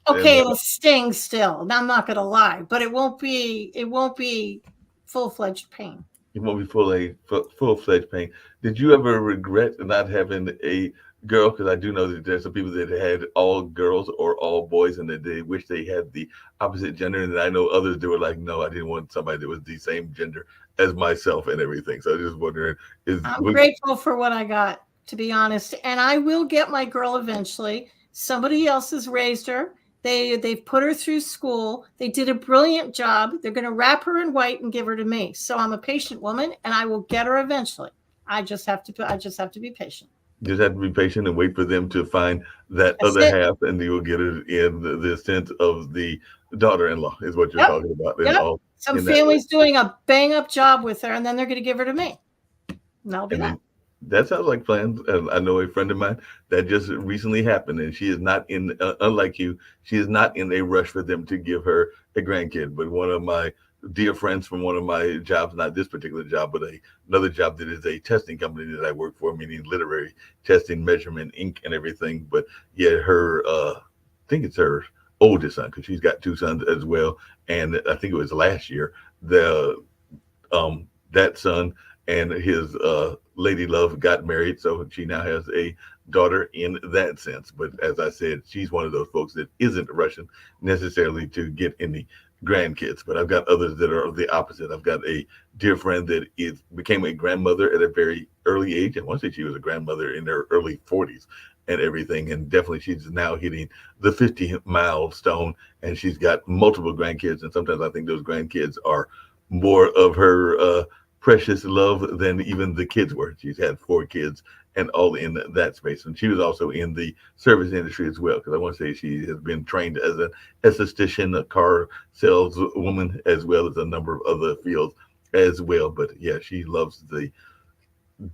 Okay, it'll sting still. I'm not going to lie, but it won't be full-fledged pain. It won't be full-fledged pain. Did you ever regret not having a girl? Because I do know that there's some people that had all girls or all boys, and that they wish they had the opposite gender. And I know others that were like, no, I didn't want somebody that was the same gender as myself and everything. So I'm just wondering. I'm grateful for what I got, to be honest. And I will get my girl eventually. Somebody else has raised her. They've put her through school. They did a brilliant job. They're going to wrap her in white and give her to me. So I'm a patient woman, and I will get her eventually. I just have to be patient. Just have to be patient and wait for them to find that half, and you will get it in the sense of the daughter-in-law is what you're talking about. Some family's doing a bang-up job with her, and then they're going to give her to me. And I'll be And that. then that sounds like plans. I know a friend of mine that just recently happened, and she is not in, unlike you, she is not in a rush for them to give her a grandkid. But one of my dear friends from one of my jobs, not this particular job, but another job that is a testing company that I work for, meaning literary testing, measurement, ink, and everything. But yeah, I think it's her oldest son because she's got two sons as well. And I think it was last year, the that son and his lady love got married, so she now has a daughter in that sense. But as I said, she's one of those folks that isn't rushing necessarily to get any grandkids. But I've got others that are the opposite. I've got a dear friend that is became a grandmother at a very early age. I want to say she was a grandmother in her early 40s and everything. And definitely she's now hitting the 50 milestone, and she's got multiple grandkids. And sometimes I think those grandkids are more of her precious love than even the kids were. She's had four kids and all in that space. And she was also in the service industry as well, because I want to say she has been trained as an esthetician, a car saleswoman, as well as a number of other fields as well. But yeah, she loves the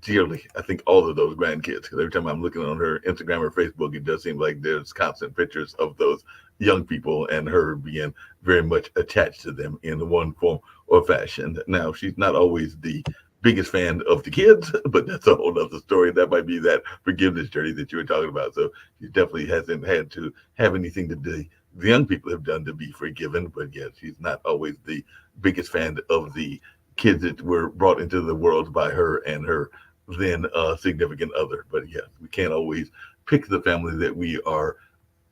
dearly, I think, all of those grandkids. Because every time I'm looking on her Instagram or Facebook, it does seem like there's constant pictures of those young people and her being very much attached to them in one form or fashion. Now, she's not always the biggest fan of the kids, but that's a whole other story. That might be that forgiveness journey that you were talking about. So she definitely hasn't had to have anything to do the young people have done to be forgiven, but yeah, she's not always the biggest fan of the kids that were brought into the world by her and her then significant other. But yes, we can't always pick the family that we are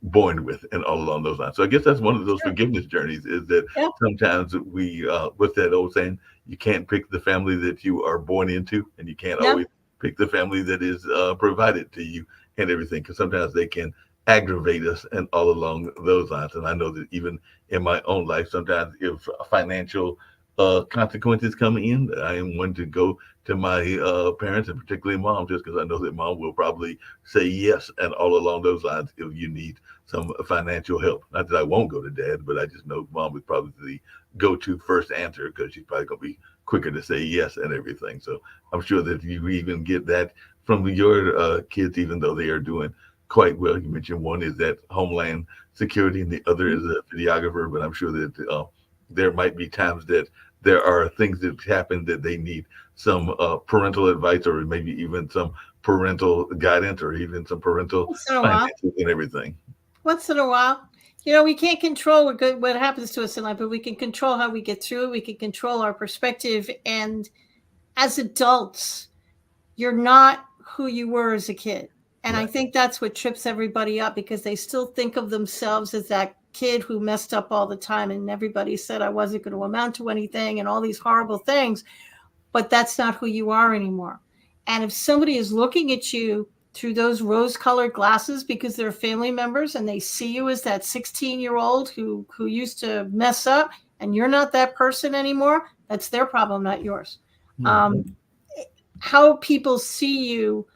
born with and all along those lines. So I guess that's one of those Sure. forgiveness journeys is that Yeah. sometimes what's that old saying? You can't pick the family that you are born into, and you can't Yeah. always pick the family that is provided to you and everything, because sometimes they can aggravate us and all along those lines. And I know that even in my own life, sometimes if financial consequences come in, I am one to go to my parents and particularly mom, just because I know that mom will probably say yes and all along those lines if you need some financial help. Not that I won't go to dad, but I just know mom is probably the go-to first answer because she's probably going to be quicker to say yes and everything. So I'm sure that you even get that from your kids, even though they are doing quite well. You mentioned one is that Homeland Security and the other is a videographer, but I'm sure that there might be times that there are things that happen that they need some parental advice or maybe even some parental guidance or even some parental Once in a while. finances and everything. Once in a while. You know, we can't control what happens to us in life, but we can control how we get through it. We can control our perspective. And as adults, you're not who you were as a kid. And I Right. think that's what trips everybody up because they still think of themselves as that kid who messed up all the time. And everybody said I wasn't going to amount to anything and all these horrible things. But that's not who you are anymore. And if somebody is looking at you through those rose colored glasses because they're family members and they see you as that 16-year-old who used to mess up and you're not that person anymore, that's their problem, not yours. Yeah. Um, how people see you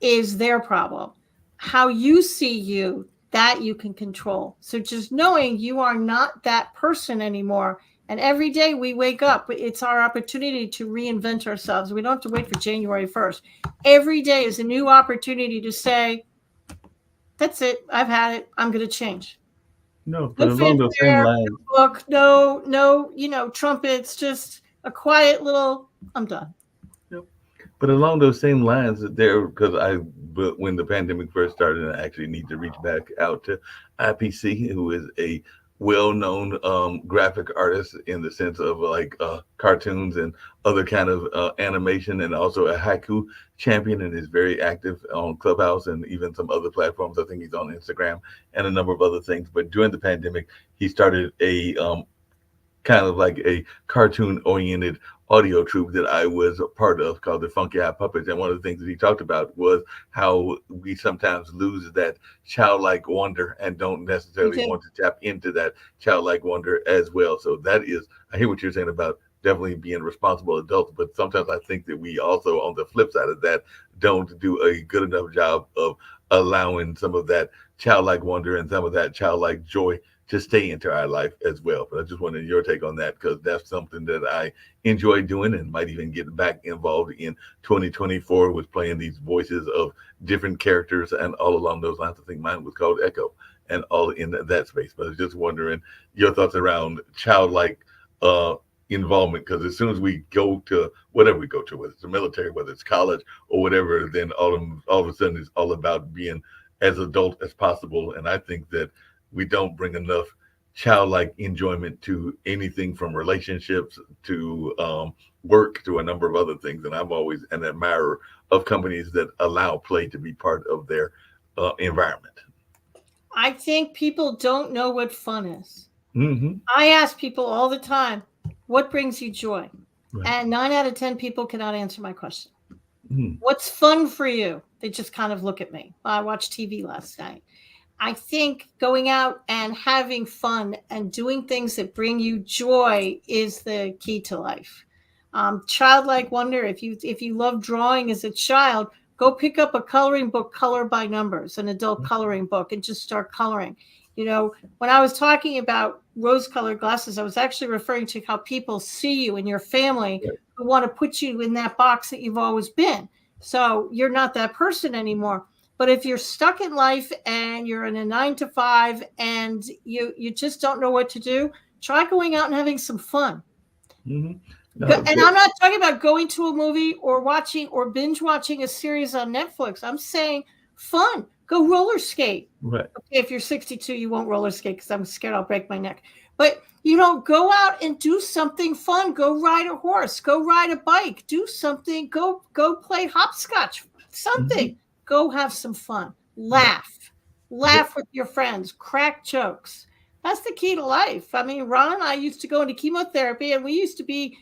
is their problem. How you see you, that you can control. So just knowing you are not that person anymore. And every day we wake up, it's our opportunity to reinvent ourselves. We don't have to wait for January 1st. Every day is a new opportunity to say, that's it. I've had it. I'm going to change. No, but No along those same fanfare, lines, no book, no, trumpets, just a quiet little, I'm done. yep. But along those same lines, there because but when the pandemic first started, I actually need to reach back out to IPC, who is a well-known graphic artist in the sense of like cartoons and other kind of animation, and also a haiku champion, and is very active on Clubhouse and even some other platforms. I think he's on Instagram and a number of other things. But during the pandemic, he started a kind of like a cartoon oriented audio troupe that I was a part of called the Funky Eye Puppets. And one of the things that he talked about was how we sometimes lose that childlike wonder and don't We necessarily do. want to tap into that childlike wonder as well. So that is, I hear what you're saying about definitely being responsible adults, but sometimes I think that we also, on the flip side of that, don't do a good enough job of allowing some of that childlike wonder and some of that childlike joy to stay into our life as well. But I just wanted your take on that because that's something that I enjoy doing and might even get back involved in 2024 with playing these voices of different characters and all along those lines. I think mine was called Echo and all in that space. But I was just wondering your thoughts around childlike involvement, because as soon as we go to whatever we go to, whether it's the military, whether it's college or whatever, then all of a sudden it's all about being as adult as possible. And I think that we don't bring enough childlike enjoyment to anything from relationships to work to a number of other things. And I'm always an admirer of companies that allow play to be part of their environment. I think people don't know what fun is. Mm-hmm. I ask people all the time, what brings you joy? Right. And 9 out of 10 people cannot answer my question. Mm-hmm. What's fun for you? They just kind of look at me. I watched TV last night. I think going out and having fun and doing things that bring you joy is the key to life. Childlike wonder. If you love drawing as a child, go pick up a coloring book, Color by Numbers, an adult coloring book, and just start coloring. When I was talking about rose-colored glasses, I was actually referring to how people see you and your family who want to put you in that box that you've always been. So you're not that person anymore. But if you're stuck in life and you're in a 9 to 5 and you just don't know what to do, try going out and having some fun. Mm-hmm. No, and I'm not talking about going to a movie or watching or binge watching a series on Netflix. I'm saying fun. Go roller skate. Right. Okay, if you're 62, you won't roller skate because I'm scared I'll break my neck. But, go out and do something fun. Go ride a horse. Go ride a bike. Do something. Go play hopscotch. Something. Mm-hmm. Go have some fun. Laugh. Laugh with your friends. Crack jokes. That's the key to life. I mean, Ron and I used to go into chemotherapy, and we used to be,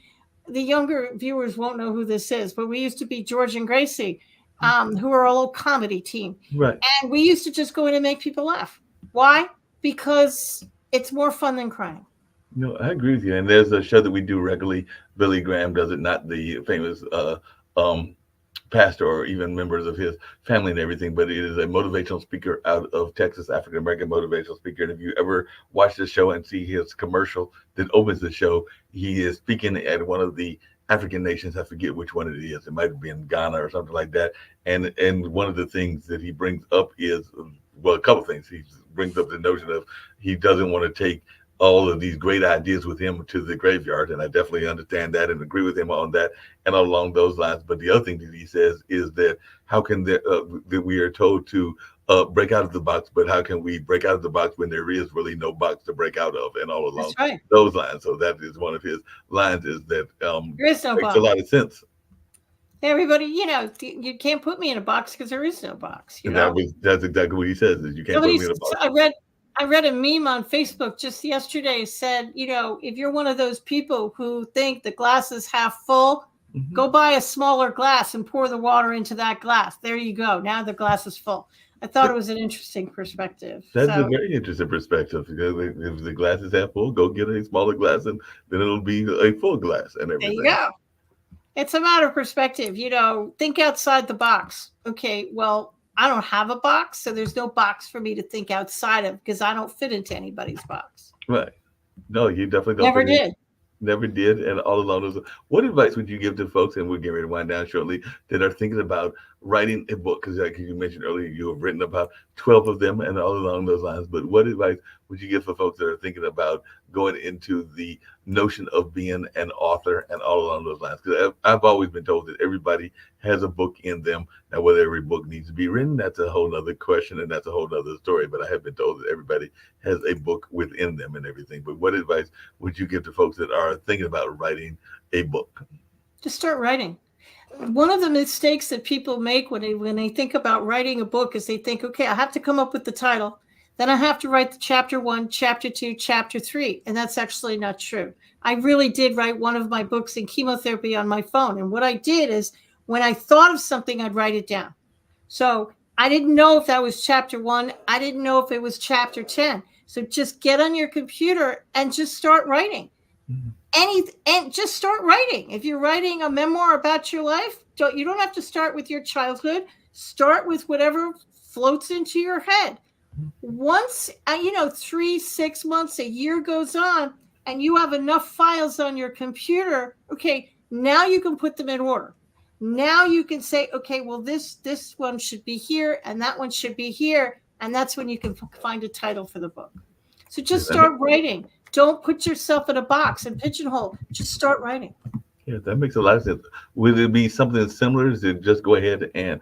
the younger viewers won't know who this is, but we used to be George and Gracie, who are a little comedy team. Right. And we used to just go in and make people laugh. Why? Because it's more fun than crying. No, I agree with you. And there's a show that we do regularly. Billy Graham does it, not the famous pastor or even members of his family and everything, but it is a motivational speaker out of Texas, African-American motivational speaker. And if you ever watch the show and see his commercial that opens the show, he is speaking at one of the African nations. I forget which one it is. It might have been Ghana or something like that. And one of the things that he brings up is, well, a couple things. He brings up the notion of he doesn't want to take all of these great ideas with him to the graveyard. And I definitely understand that and agree with him on that and along those lines. But the other thing that he says is that how can that we are told to break out of the box, but how can we break out of the box when there is really no box to break out of, and all along those lines. So that is one of his lines, is that there is no makes box. A lot of sense. Everybody, you can't put me in a box because there is no box. That's exactly what he says, is you can't put me in a box. I read a meme on Facebook just yesterday, said, if you're one of those people who think the glass is half full, mm-hmm. go buy a smaller glass and pour the water into that glass. There you go. Now the glass is full. I thought it was an interesting perspective. That's a very interesting perspective, because if the glass is half full, go get a smaller glass and then it'll be a full glass and everything. There you go. It's a matter of perspective. Think outside the box. Okay, well, I don't have a box, so there's no box for me to think outside of, because I don't fit into anybody's box. Right. No, you definitely don't. Never did. And all along those, what advice would you give to folks, and we'll get ready to wind down shortly, that are thinking about writing a book? Because like you mentioned earlier, you have written about 12 of them and all along those lines. But what advice would you give for folks that are thinking about going into the notion of being an author and all along those lines? Because I've always been told that everybody has a book in them. Now, whether every book needs to be written, that's a whole nother question, and that's a whole nother story. But I have been told that everybody has a book within them and everything. But what advice would you give to folks that are thinking about writing a book? Just start writing. One of the mistakes that people make when they think about writing a book is they think, okay, I have to come up with the title. Then I have to write the chapter 1, chapter 2, chapter 3. And that's actually not true. I really did write one of my books in chemotherapy on my phone. And what I did is, when I thought of something, I'd write it down. So I didn't know if that was chapter 1. I didn't know if it was chapter 10. So just get on your computer and just start writing. Mm-hmm. And just start writing. If you're writing a memoir about your life, you don't have to start with your childhood. Start with whatever floats into your head. Once, 3, 6 months, a year goes on, and you have enough files on your computer, okay, now you can put them in order. Now you can say, okay, well, this one should be here, and that one should be here, and that's when you can find a title for the book. So just start writing. Don't put yourself in a box and pigeonhole. Just start writing. Yeah, that makes a lot of sense. Would it be something similar to just go ahead and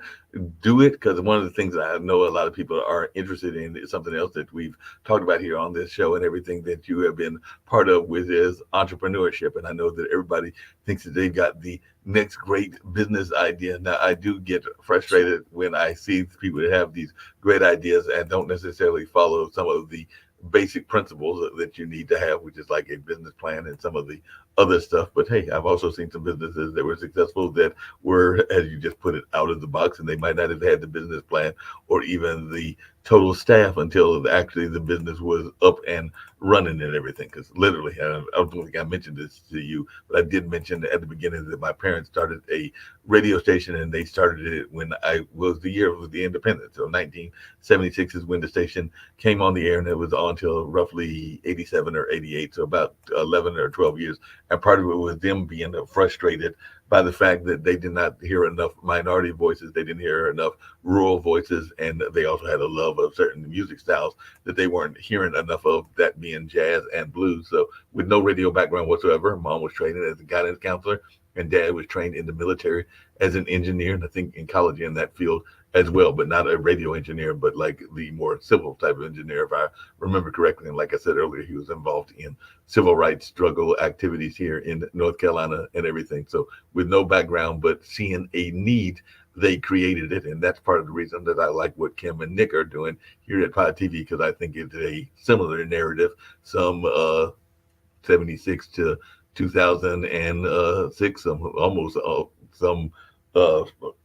do it? Because one of the things I know a lot of people are interested in is something else that we've talked about here on this show and everything that you have been part of with is entrepreneurship. And I know that everybody thinks that they've got the next great business idea. Now, I do get frustrated when I see people that have these great ideas and don't necessarily follow some of the basic principles that you need to have, which is like a business plan and some of the other stuff. But hey, I've also seen some businesses that were successful that were, as you just put it, out of the box, and they might not have had the business plan or even the total staff until actually the business was up and running and everything. Because literally, I don't think I mentioned this to you, but I did mention at the beginning that my parents started a radio station, and they started it when I was the year of the independence. So 1976 is when the station came on the air, and it was on till roughly 87 or 88, so about 11 or 12 years. And part of it was them being frustrated by the fact that they did not hear enough minority voices. They didn't hear enough rural voices. And they also had a love of certain music styles that they weren't hearing enough of, that being jazz and blues. So with no radio background whatsoever, mom was trained as a guidance counselor and dad was trained in the military as an engineer. And I think in college in that field as well, but not a radio engineer, but like the more civil type of engineer, if I remember correctly. And like I said earlier, he was involved in civil rights struggle activities here in North Carolina and everything. So with no background, but seeing a need, they created it. And that's part of the reason that I like what Kim and Nick are doing here at Pod TV, because I think it's a similar narrative, some 76 to 2006, some almost some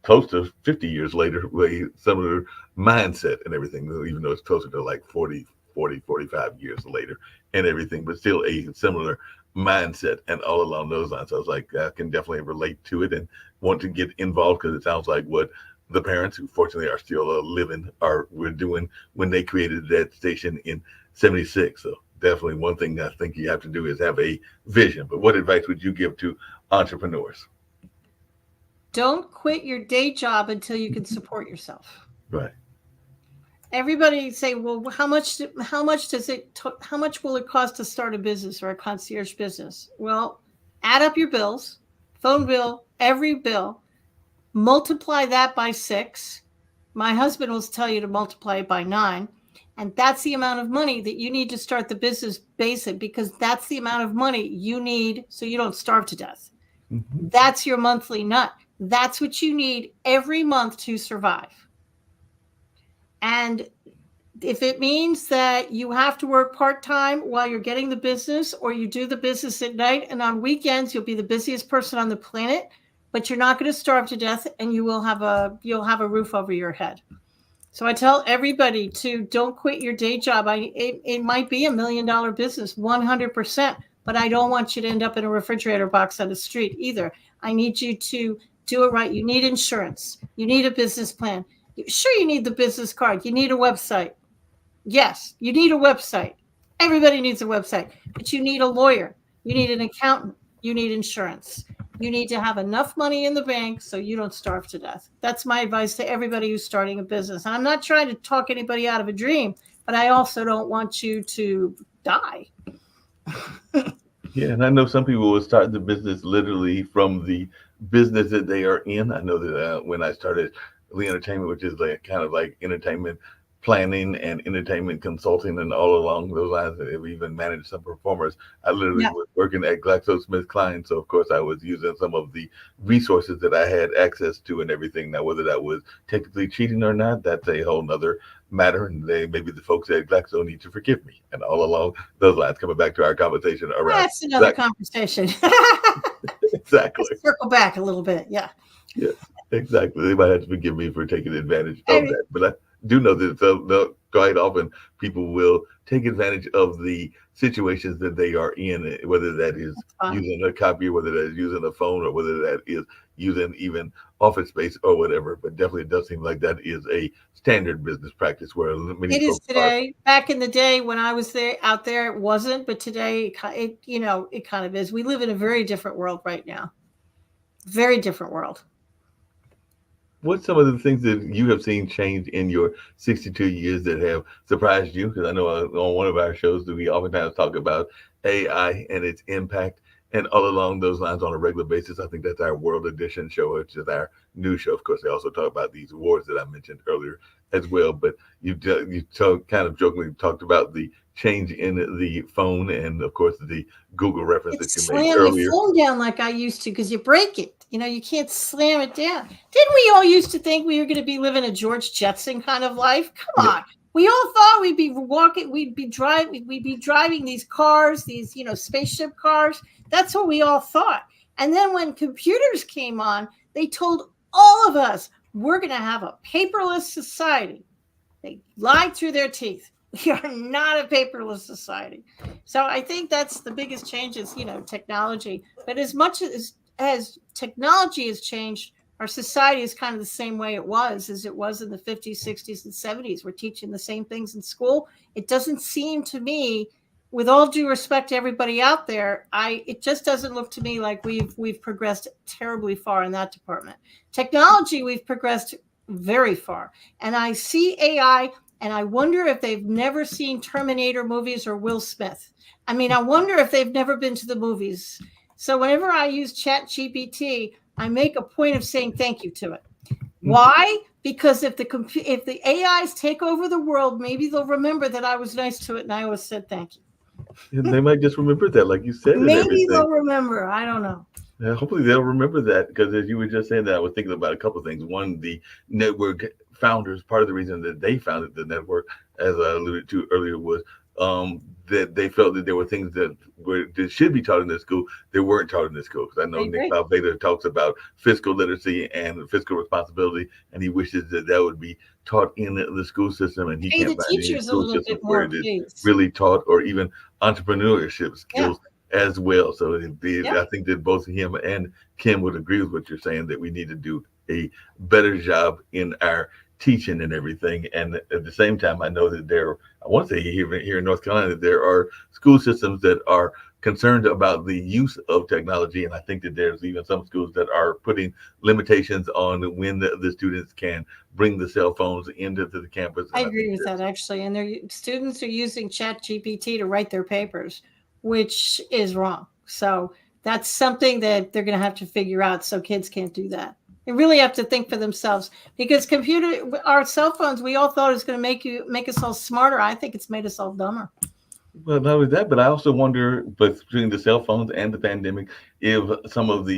close to 50 years later, with similar mindset and everything, even though it's closer to like 40, 45 years later and everything, but still a similar mindset and all along those lines. So I was like, I can definitely relate to it and want to get involved, because it sounds like what the parents, who fortunately are still living, were doing when they created that station in 76. So definitely one thing I think you have to do is have a vision. But what advice would you give to entrepreneurs? Don't quit your day job until you can support yourself. Right. Everybody say, well, how much will it cost to start a business or a concierge business? Well, add up your bills, phone bill, every bill, multiply that by 6. My husband will tell you to multiply it by 9. And that's the amount of money that you need to start the business basic, because that's the amount of money you need so you don't starve to death. Mm-hmm. That's your monthly nut. That's what you need every month to survive. And if it means that you have to work part-time while you're getting the business, or you do the business at night and on weekends, you'll be the busiest person on the planet, but you're not going to starve to death, and you'll have a roof over your head. So I tell everybody to don't quit your day job. It might be $1 million business, 100%, but I don't want you to end up in a refrigerator box on the street either. I need you to do it right. You need insurance. You need a business plan. Sure, you need the business card. You need a website. Yes, you need a website. Everybody needs a website, but you need a lawyer. You need an accountant. You need insurance. You need to have enough money in the bank so you don't starve to death. That's my advice to everybody who's starting a business. And I'm not trying to talk anybody out of a dream, but I also don't want you to die. Yeah, and I know some people will start the business literally from the business that they are in. I know that when I started Lee Entertainment, which is like kind of like entertainment planning and entertainment consulting and all along those lines, and we even managed some performers. I literally was working at GlaxoSmithKline, so of course I was using some of the resources that I had access to and everything. Now, whether that was technically cheating or not, that's a whole nother matter, and maybe the folks at Glaxo need to forgive me. And all along those lines, coming back to our conversation around that's another conversation. Exactly. Let's circle back a little bit. Yeah. Yes, exactly. They might have to forgive me for taking advantage of that, but do know that quite often people will take advantage of the situations that they are in, whether that is Fun. using a copy, whether that is using a phone, or whether that is using even office space or whatever. But definitely it does seem like that is a standard business practice where many It is folks are. today. Back in the day when I was there out there, it wasn't, but today it kind of is. We live in a very different world right now. Very different world. What's some of the things that you have seen change in your 62 years that have surprised you? Because I know on one of our shows that we oftentimes talk about AI and its impact. And all along those lines on a regular basis, I think that's our World Edition show, which is our new show. Of course, they also talk about these awards that I mentioned earlier as well. But kind of jokingly talked about the change in the phone and, of course, the Google reference that It's you made slam your earlier. phone down like I used to because you break it. You can't slam it down. Didn't we all used to think we were going to be living a George Jetson kind of life? Come Yeah. on. We all thought we'd be walking, we'd be driving these cars, these, spaceship cars. That's what we all thought. And then when computers came on, they told all of us we're going to have a paperless society. They lied through their teeth. We are not a paperless society. So I think that's the biggest change is, technology. But as much as technology has changed, our society is kind of the same way it was as it was in the 50s, 60s, and 70s. We're teaching the same things in school. It doesn't seem to me, with all due respect to everybody out there, it just doesn't look to me like we've progressed terribly far in that department. Technology, we've progressed very far. And I see AI, and I wonder if they've never seen Terminator movies or Will Smith. I mean, I wonder if they've never been to the movies. So whenever I use ChatGPT, I make a point of saying thank you to it. Why? Because if the AIs take over the world, maybe they'll remember that I was nice to it and I always said thank you. And they might just remember that, like you said, and Maybe everything. they'll remember. I don't know. Yeah, hopefully they'll remember that because as you were just saying that, I was thinking about a couple of things. One, the network founders, part of the reason that they founded the network, as I alluded to earlier, was that they felt that there were things that should be taught in the school that weren't taught in the school. Because I know Nick Valveda talks about fiscal literacy and fiscal responsibility, and he wishes that would be taught in the school system. And he can't find any school system where it is really taught, or even entrepreneurship skills. Yeah. As well. So I think that both him and Kim would agree with what you're saying, that we need to do a better job in our teaching and everything. And at the same time, I know that I want to say here in North Carolina, that there are school systems that are concerned about the use of technology. And I think that there's even some schools that are putting limitations on when the students can bring the cell phones into the campus. I agree with that, actually. And their students are using ChatGPT to write their papers, which is wrong. So that's something that they're going to have to figure out, so kids can't do that. They really have to think for themselves, because our cell phones, we all thought it was going to make us all smarter. I think it's made us all dumber. Well, not only that, but I also wonder, between the cell phones and the pandemic, if some of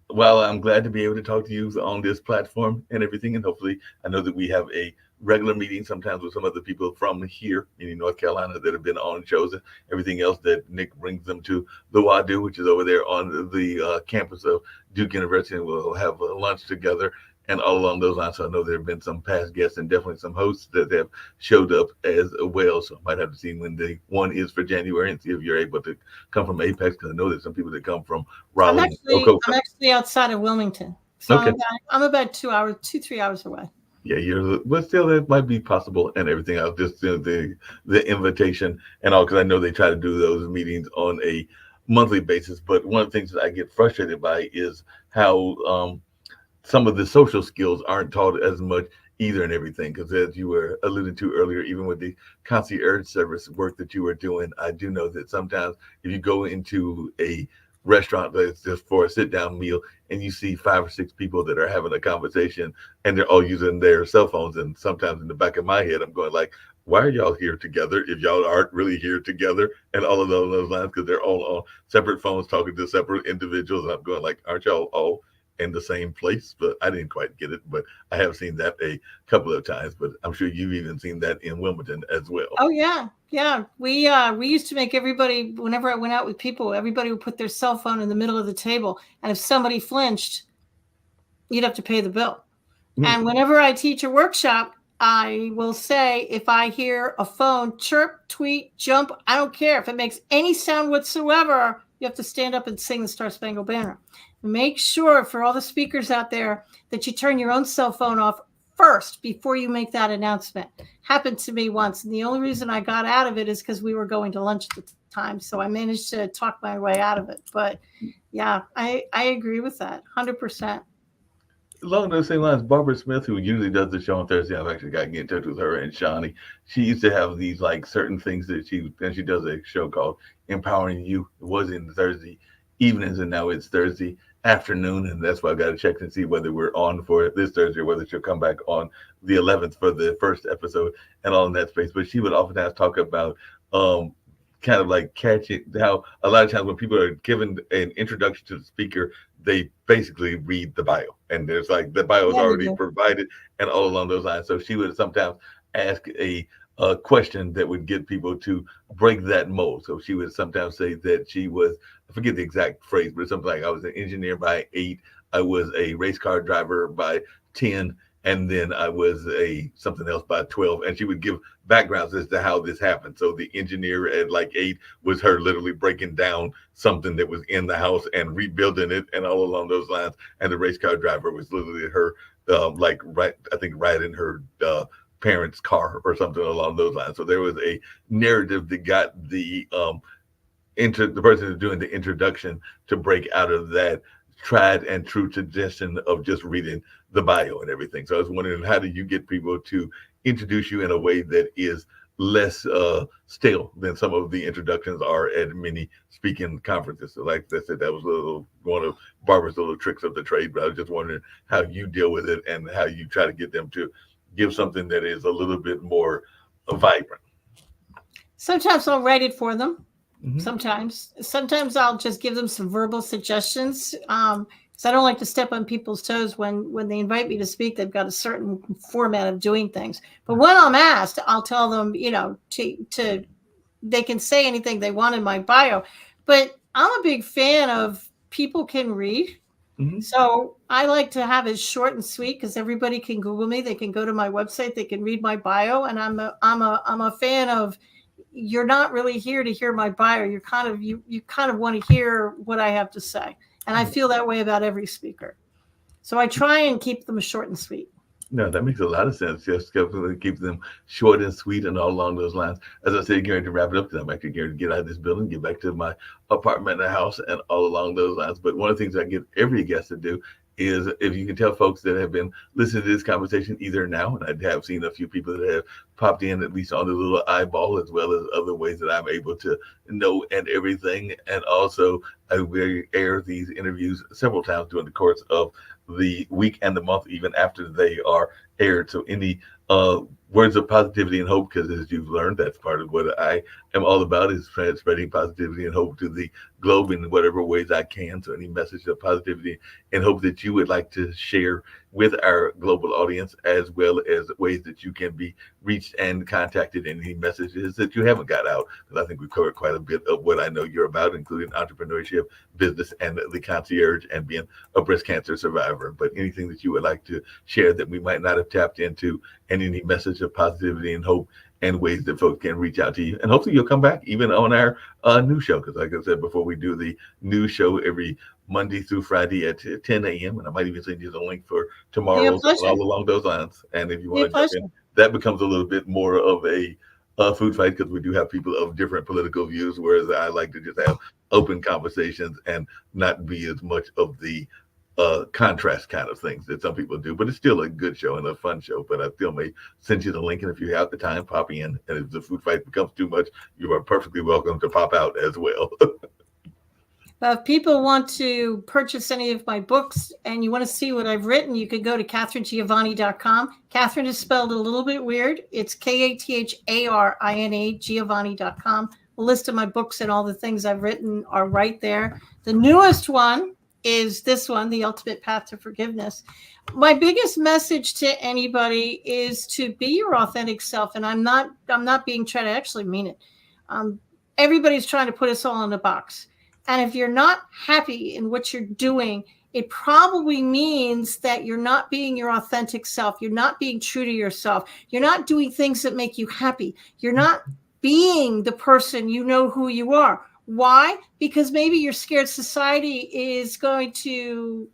while I'm glad to be able to talk to you on this platform and everything, and hopefully I know that we have a regular meeting sometimes with some of the people from here in North Carolina that have been on shows and everything else, that Nick brings them to the WADU, which is over there on the campus of Duke University, and we'll have lunch together and all along those lines. So I know there have been some past guests and definitely some hosts that have showed up as well. So I might have to see when the one is for January and see if you're able to come from Apex, because I know there's some people that come from Raleigh. I'm actually outside of Wilmington. So okay. I'm about 2-3 hours away. Yeah, but still, it might be possible and everything else. Just the invitation and all, because I know they try to do those meetings on a monthly basis. But one of the things that I get frustrated by is how some of the social skills aren't taught as much either and everything. Because as you were alluding to earlier, even with the concierge service work that you were doing, I do know that sometimes if you go into a restaurant that's just for a sit-down meal and you see 5 or 6 people that are having a conversation and they're all using their cell phones, and sometimes in the back of my head I'm going like, why are y'all here together if y'all aren't really here together? And all of those lines, because they're all on separate phones talking to separate individuals, and I'm going like, aren't y'all all in the same place? But I didn't quite get it, but I have seen that a couple of times. But I'm sure you've even seen that in Wilmington as well. Oh yeah. We used to make everybody, whenever I went out with people, everybody would put their cell phone in the middle of the table, and if somebody flinched, you'd have to pay the bill. And whenever I teach a workshop, I will say, if I hear a phone chirp, tweet, jump, I don't care. If it makes any sound whatsoever, you have to stand up and sing the Star Spangled Banner. Make sure, for all the speakers out there, that you turn your own cell phone off first before you make that announcement. Happened to me once. And the only reason I got out of it is because we were going to lunch at the time. So I managed to talk my way out of it. But yeah, I agree with that 100%. Along those same lines, Barbara Smith, who usually does the show on Thursday, I've actually got to get in touch with her and Shawnee. She used to have these like certain things that she does a show called Empowering You. It was in Thursday evenings, and now it's Thursday afternoon, and that's why I've got to check and see whether we're on for this Thursday or whether she'll come back on the 11th for the first episode and all in that space. But she would oftentimes talk about kind of like catching how a lot of times when people are given an introduction to the speaker, they basically read the bio, and there's like the bio is already provided and all along those lines. So she would sometimes ask a question that would get people to break that mold. So she would sometimes say that she was, I forget the exact phrase, but something like, I was an engineer by 8, I was a race car driver by 10, and then I was a something else by 12. And she would give backgrounds as to how this happened. So the engineer at like 8 was her literally breaking down something that was in the house and rebuilding it and all along those lines. And the race car driver was literally her, right in her parents' car or something along those lines. So there was a narrative that got the person who's doing the introduction to break out of that tried and true tradition of just reading the bio and everything. So I was wondering, how do you get people to introduce you in a way that is less stale than some of the introductions are at many speaking conferences? So like I said, that was one of Barbara's little tricks of the trade, but I was just wondering how you deal with it and how you try to get them to give something that is a little bit more vibrant. Sometimes I'll write it for them. Mm-hmm. Sometimes I'll just give them some verbal suggestions. Because I don't like to step on people's toes when they invite me to speak. They've got a certain format of doing things. But when I'm asked, I'll tell them, to they can say anything they want in my bio. But I'm a big fan of people can read. Mm-hmm. So I like to have it short and sweet because everybody can Google me. They can go to my website. They can read my bio. And I'm a fan of, you're not really here to hear my bio. You kind of want to hear what I have to say. And I feel that way about every speaker. So I try and keep them short and sweet. No, that makes a lot of sense. Just keep them short and sweet and all along those lines. As I said, getting to wrap it up, because I'm actually getting to get out of this building, get back to my apartment and house and all along those lines. But one of the things I get every guest to do is, if you can tell folks that have been listening to this conversation either now, and I have seen a few people that have popped in at least on the little eyeball, as well as other ways that I'm able to know and everything. And also I will air these interviews several times during the course of the week and the month, even after they are aired. So any words of positivity and hope, because as you've learned, that's part of what I am all about, is spreading positivity and hope to the globe in whatever ways I can. So any message of positivity and hope that you would like to share with our global audience, as well as ways that you can be reached and contacted, and any messages that you haven't got out, because I think we've covered quite a bit of what I know you're about, including entrepreneurship, business, and the concierge, and being a breast cancer survivor. But anything that you would like to share that we might not have tapped into, and any message of positivity and hope, and ways that folks can reach out to you. And hopefully you'll come back even on our new show, because like I said before, we do the new show every Monday through Friday at 10 a.m. And I might even send you the link for tomorrow, all along those lines. And if you want to jump in, that becomes a little bit more of a food fight, because we do have people of different political views, whereas I like to just have open conversations and not be as much of the contrast kind of things that some people do. But it's still a good show and a fun show. But I still may send you the link, and if you have the time, pop in. And if the food fight becomes too much, you are perfectly welcome to pop out as well. If people want to purchase any of my books and you want to see what I've written, you could go to KatherineGiovanni.com. Catherine is spelled a little bit weird. It's KATHARINA, Giovanni.com. A list of my books and all the things I've written are right there. The newest one is this one, The Ultimate Path to Forgiveness. My biggest message to anybody is to be your authentic self. And I'm not being tried. I actually mean it. Everybody's trying to put us all in a box. And if you're not happy in what you're doing, it probably means that you're not being your authentic self. You're not being true to yourself. You're not doing things that make you happy. You're not being the person you know who you are. Why? Because maybe you're scared society is going to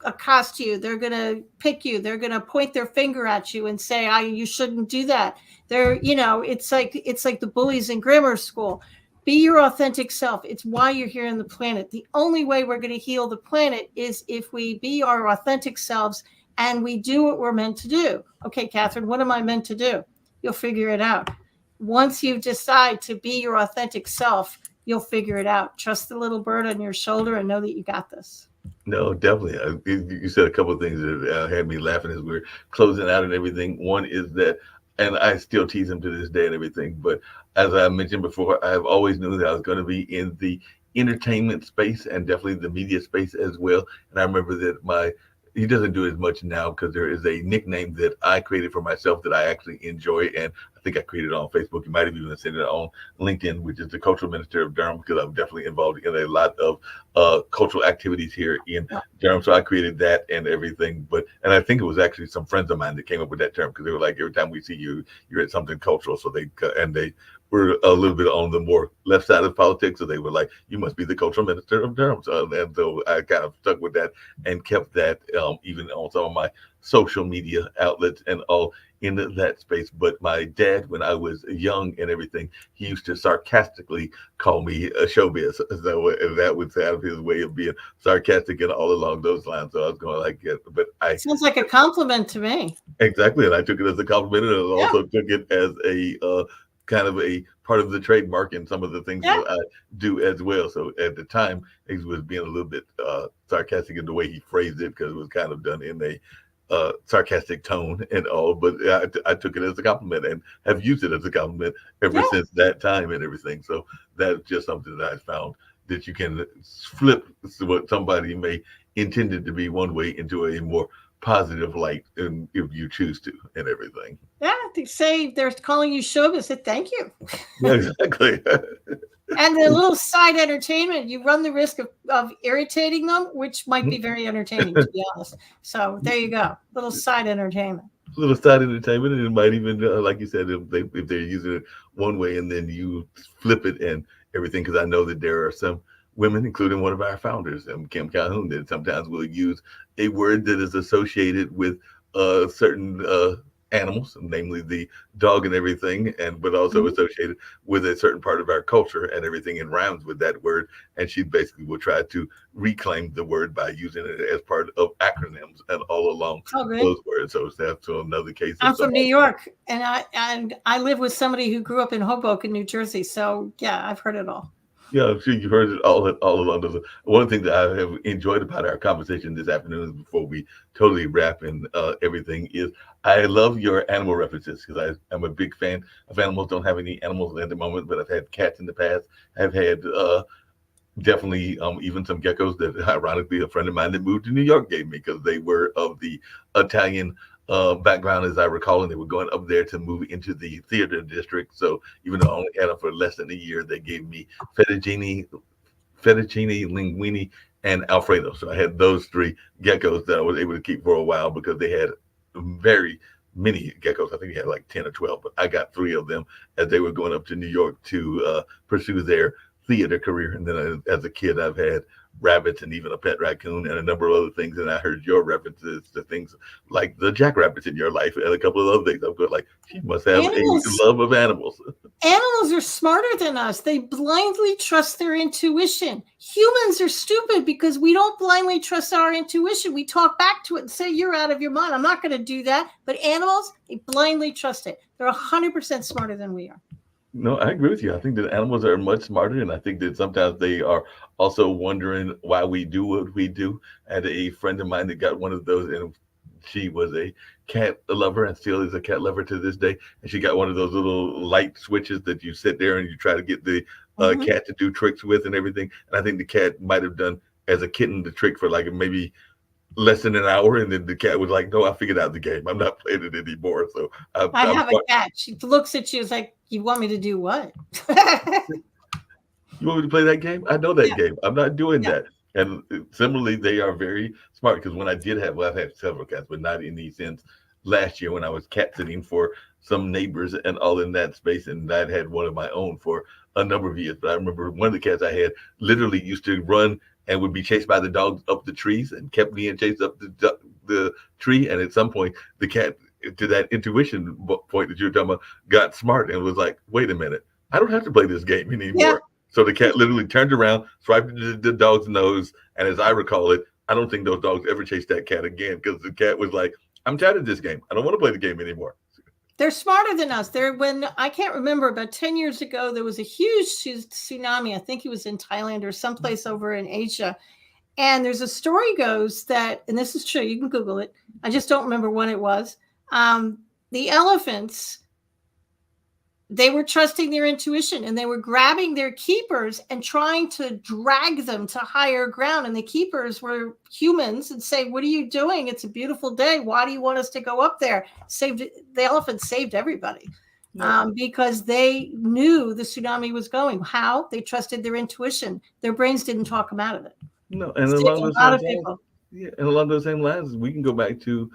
accost you. They're going to pick you. They're going to point their finger at you and say, you shouldn't do that. It's like the bullies in grammar school. Be your authentic self. It's why you're here on the planet. The only way we're going to heal the planet is if we be our authentic selves and we do what we're meant to do. Okay, Catherine, what am I meant to do? You'll figure it out. Once you decide to be your authentic self, you'll figure it out. Trust the little bird on your shoulder and know that you got this. No, definitely. You said a couple of things that had me laughing as we're closing out and everything. One is that, and I still tease him to this day and everything, but as I mentioned before, I've always knew that I was going to be in the entertainment space and definitely the media space as well. And I remember that he doesn't do as much now because there is a nickname that I created for myself that I actually enjoy. And I think I created it on Facebook. You might have even seen it on LinkedIn, which is the Cultural Minister of Durham, because I'm definitely involved in a lot of cultural activities here in Durham. So I created that and everything. And I think it was actually some friends of mine that came up with that term because they were like, every time we see you, you're at something cultural. So they were a little bit on the more left side of politics. So they were like, you must be the Cultural Minister of Durham. So I kind of stuck with that and kept that even on some of my social media outlets and all in that space. But my dad, when I was young and everything, he used to sarcastically call me a showbiz. So that was kind of his way of being sarcastic and all along those lines. So I was going like, yeah, but sounds like a compliment to me. Exactly. And I took it as a compliment, and I also took it as a kind of a part of the trademark and some of the things that I do as well. So at the time, he was being a little bit sarcastic in the way he phrased it because it was kind of done in a sarcastic tone and all. But I took it as a compliment and have used it as a compliment ever since that time and everything. So that's just something that I found that you can flip what somebody may intended to be one way into a more positive light, and if you choose to and everything. Yeah, they say they're calling you showbiz. Say thank you. Yeah, exactly. And the little side entertainment, you run the risk of irritating them, which might be very entertaining, to be honest. So there you go, little side entertainment. Little side entertainment, and it might even, like you said, if they're using it one way and then you flip it and everything. Because I know that there are some women, including one of our founders, Kim Calhoun, that sometimes will use a word that is associated with certain animals, namely the dog and everything, but also associated with a certain part of our culture and everything, and rhymes with that word. And she basically will try to reclaim the word by using it as part of acronyms and all along those words. So that's another case. I'm from New York, and I live with somebody who grew up in Hoboken, New Jersey. So yeah, I've heard it all. Yeah, I'm sure you've heard it all along those. One thing that I have enjoyed about our conversation this afternoon, before we totally wrap and everything, is I love your animal references because I'm a big fan of animals. Don't have any animals at the moment, but I've had cats in the past. I've had definitely even some geckos that, ironically, a friend of mine that moved to New York gave me because they were of the Italian background, as I recall, and they were going up there to move into the theater district. So even though I only had them for less than a year, they gave me fettuccine, linguine, and Alfredo. So I had those three geckos that I was able to keep for a while because they had very many geckos. I think they had like 10 or 12, but I got 3 of them as they were going up to New York to pursue their theater career. And then as a kid, I've had rabbits and even a pet raccoon and a number of other things. And I heard your references to things like the jackrabbits in your life and a couple of other things. I'm going like, she must have a love of animals. Animals are smarter than us. They blindly trust their intuition. Humans are stupid because we don't blindly trust our intuition. We talk back to it and say, you're out of your mind. I'm not going to do that. But animals, they blindly trust it. They're 100% smarter than we are. No, I agree with you. I think that animals are much smarter, and I think that sometimes they are also wondering why we do what we do. I had a friend of mine that got one of those, and she was a cat lover and still is a cat lover to this day. And she got one of those little light switches that you sit there and you try to get the cat to do tricks with and everything. And I think the cat might have done, as a kitten, the trick for like maybe less than an hour, and then the cat was like, no, I figured out the game. I'm not playing it anymore. So I have a cat. She looks at you, is like, you want me to do what? You want me to play that game? I know that game. I'm not doing that. And similarly, they are very smart because when I did have, well, I've had several cats, but not in these since last year when I was cat sitting for some neighbors and all in that space. And I'd had one of my own for a number of years. But I remember one of the cats I had literally used to run and would be chased by the dogs up the trees and kept being chased up the tree. And at some point, the cat, to that intuition point that you were talking about, got smart and was like, wait a minute, I don't have to play this game anymore. Yeah. So the cat literally turned around, swiped the dog's nose, and as I recall it, I don't think those dogs ever chased that cat again because the cat was like, I'm tired of this game. I don't want to play the game anymore. They're smarter than us. When I can't remember, about 10 years ago, there was a huge tsunami. I think it was in Thailand or someplace over in Asia. And there's a story goes that, and this is true, you can Google it. I just don't remember when it was. The elephants, they were trusting their intuition and they were grabbing their keepers and trying to drag them to higher ground. And the keepers were humans and say, what are you doing? It's a beautiful day. Why do you want us to go up there? The elephants saved everybody because they knew the tsunami was going. How? They trusted their intuition. Their brains didn't talk them out of it. No, and along those same lines, we can go back to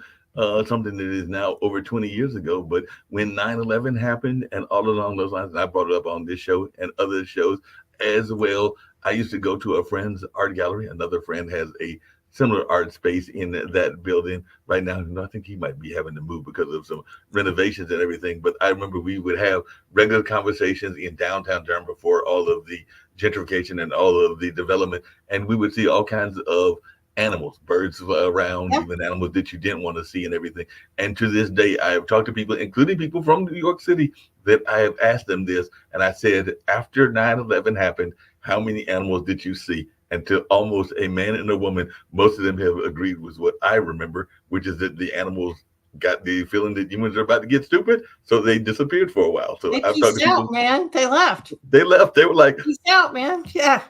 something that is now over 20 years ago. But when 9/11 happened and all along those lines, and I brought it up on this show and other shows as well, I used to go to a friend's art gallery. Another friend has a similar art space in that building right now. I think he might be having to move because of some renovations and everything. But I remember we would have regular conversations in downtown Durham before all of the gentrification and all of the development. And we would see all kinds of animals, birds around, even animals that you didn't want to see and everything. And to this day, I have talked to people, including people from New York City, that I have asked them this. And I said, after 9/11 happened, how many animals did you see? And to almost a man and a woman, most of them have agreed with what I remember, which is that the animals got the feeling that humans are about to get stupid, so they disappeared for a while. So I've talked to people, man. They left. They left. They were like, peace out, man. Yeah.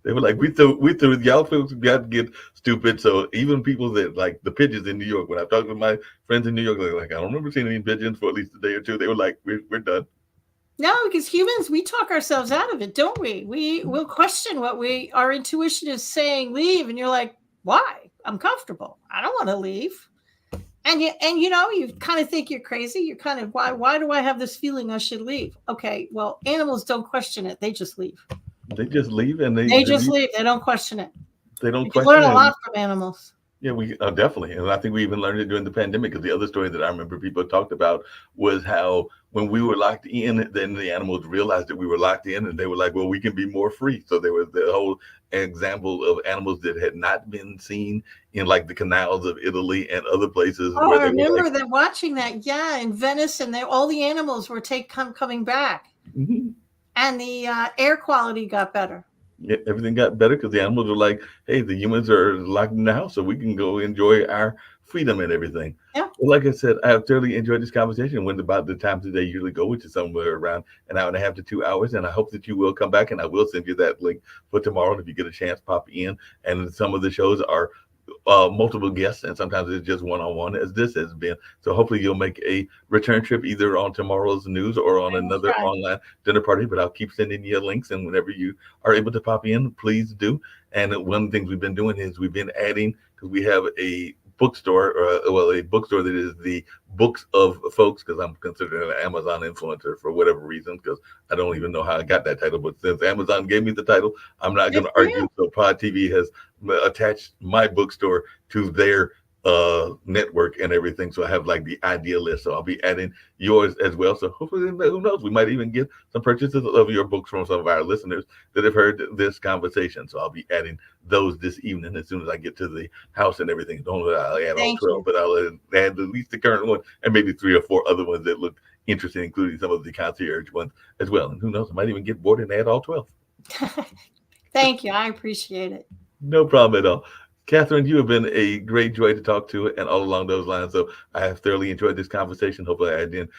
They were like, we threw y'all folks got to get stupid. So even people that like the pigeons in New York, when I talked to my friends in New York, they're like, I don't remember seeing any pigeons for at least a day or two. They were like, we're done. No, because humans, we talk ourselves out of it, don't we? We will question what our intuition is saying, leave. And you're like, why? I'm comfortable. I don't want to leave. And you kind of think you're crazy. You're kind of, why do I have this feeling I should leave? Okay, well, animals don't question it. They just leave. They just leave and they just leave. They don't question it. They don't question it. You learn a lot from animals. Yeah, we definitely. And I think we even learned it during the pandemic, because the other story that I remember people talked about was how when we were locked in, then the animals realized that we were locked in and they were like, well, we can be more free. So there was the whole example of animals that had not been seen in like the canals of Italy and other places. Oh, I remember that watching that. Yeah, in Venice, and all the animals were coming back. Mm-hmm. And the air quality got better. Yeah, everything got better because the animals were like, hey, the humans are locked in the house, so we can go enjoy our freedom and everything. Yeah. Well, like I said, I have thoroughly enjoyed this conversation. Went about the time today usually go, which is somewhere around an hour and a half to 2 hours. And I hope that you will come back, and I will send you that link for tomorrow if you get a chance, pop in. And some of the shows are multiple guests, and sometimes it's just one-on-one, as this has been. So hopefully you'll make a return trip either on tomorrow's news or on another online dinner party. But I'll keep sending you links, and whenever you are able to pop in, please do. And one of the things we've been doing is we've been adding, because we have a bookstore, a bookstore that is the books of folks, because I'm considered an Amazon influencer for whatever reason, because I don't even know how I got that title, but since Amazon gave me the title, I'm not going to argue. So Pod TV has attached my bookstore to their network and everything. So I have like the idea list. So I'll be adding yours as well. So hopefully, who knows, we might even get some purchases of your books from some of our listeners that have heard this conversation. So I'll be adding those this evening as soon as I get to the house and everything. Don't know that I'll add all 12, but I'll add at least the current one and maybe 3 or 4 other ones that look interesting, including some of the concierge ones as well. And who knows, I might even get bored and add all 12. Thank you. I appreciate it. No problem at all. Catherine, you have been a great joy to talk to, and all along those lines. So I have thoroughly enjoyed this conversation. Hopefully I didn't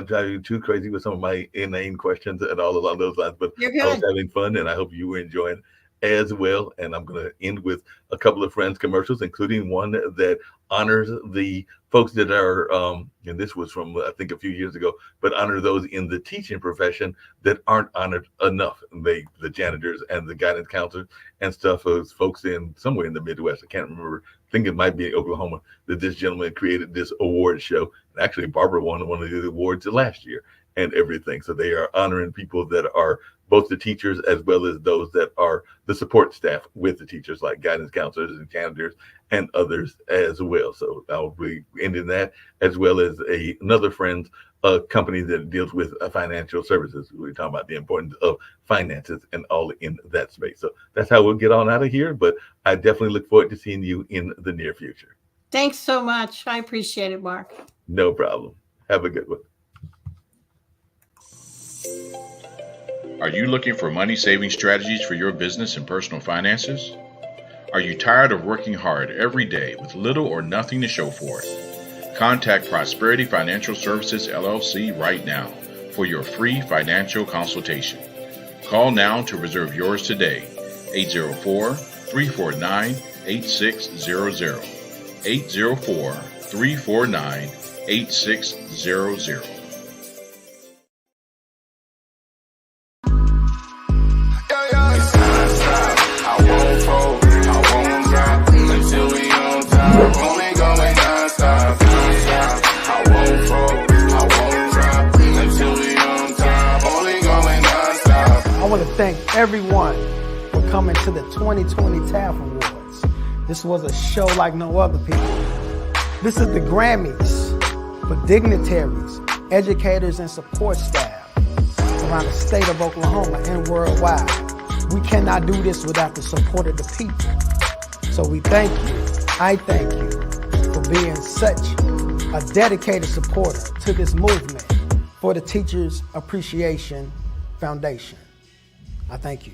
drive you too crazy with some of my inane questions and all along those lines, but I was having fun, and I hope you were enjoying as well. And I'm going to end with a couple of Friends commercials, including one that honors the folks that are, and this was from, I think, a few years ago, but honor those in the teaching profession that aren't honored enough. The janitors and the guidance counselors and stuff, as folks in somewhere in the Midwest. I can't remember. I think it might be in Oklahoma that this gentleman created this award show. And actually, Barbara won one of the awards last year and everything. So they are honoring people that are both the teachers as well as those that are the support staff with the teachers, like guidance counselors and janitors and others as well. So I'll be ending that, as well as another friend's company that deals with financial services. We're talking about the importance of finances and all in that space. So that's how we'll get on out of here. But I definitely look forward to seeing you in the near future. Thanks so much. I appreciate it, Mark. No problem. Have a good one. Are you looking for money-saving strategies for your business and personal finances? Are you tired of working hard every day with little or nothing to show for it? Contact Prosperity Financial Services, LLC right now for your free financial consultation. Call now to reserve yours today, 804-349-8600, 804-349-8600. Thank everyone for coming to the 2020 TAF Awards. This was a show like no other, people. This is the Grammys for dignitaries, educators, and support staff around the state of Oklahoma and worldwide. We cannot do this without the support of the people. So we thank you. I thank you for being such a dedicated supporter to this movement for the Teachers Appreciation Foundation. I thank you.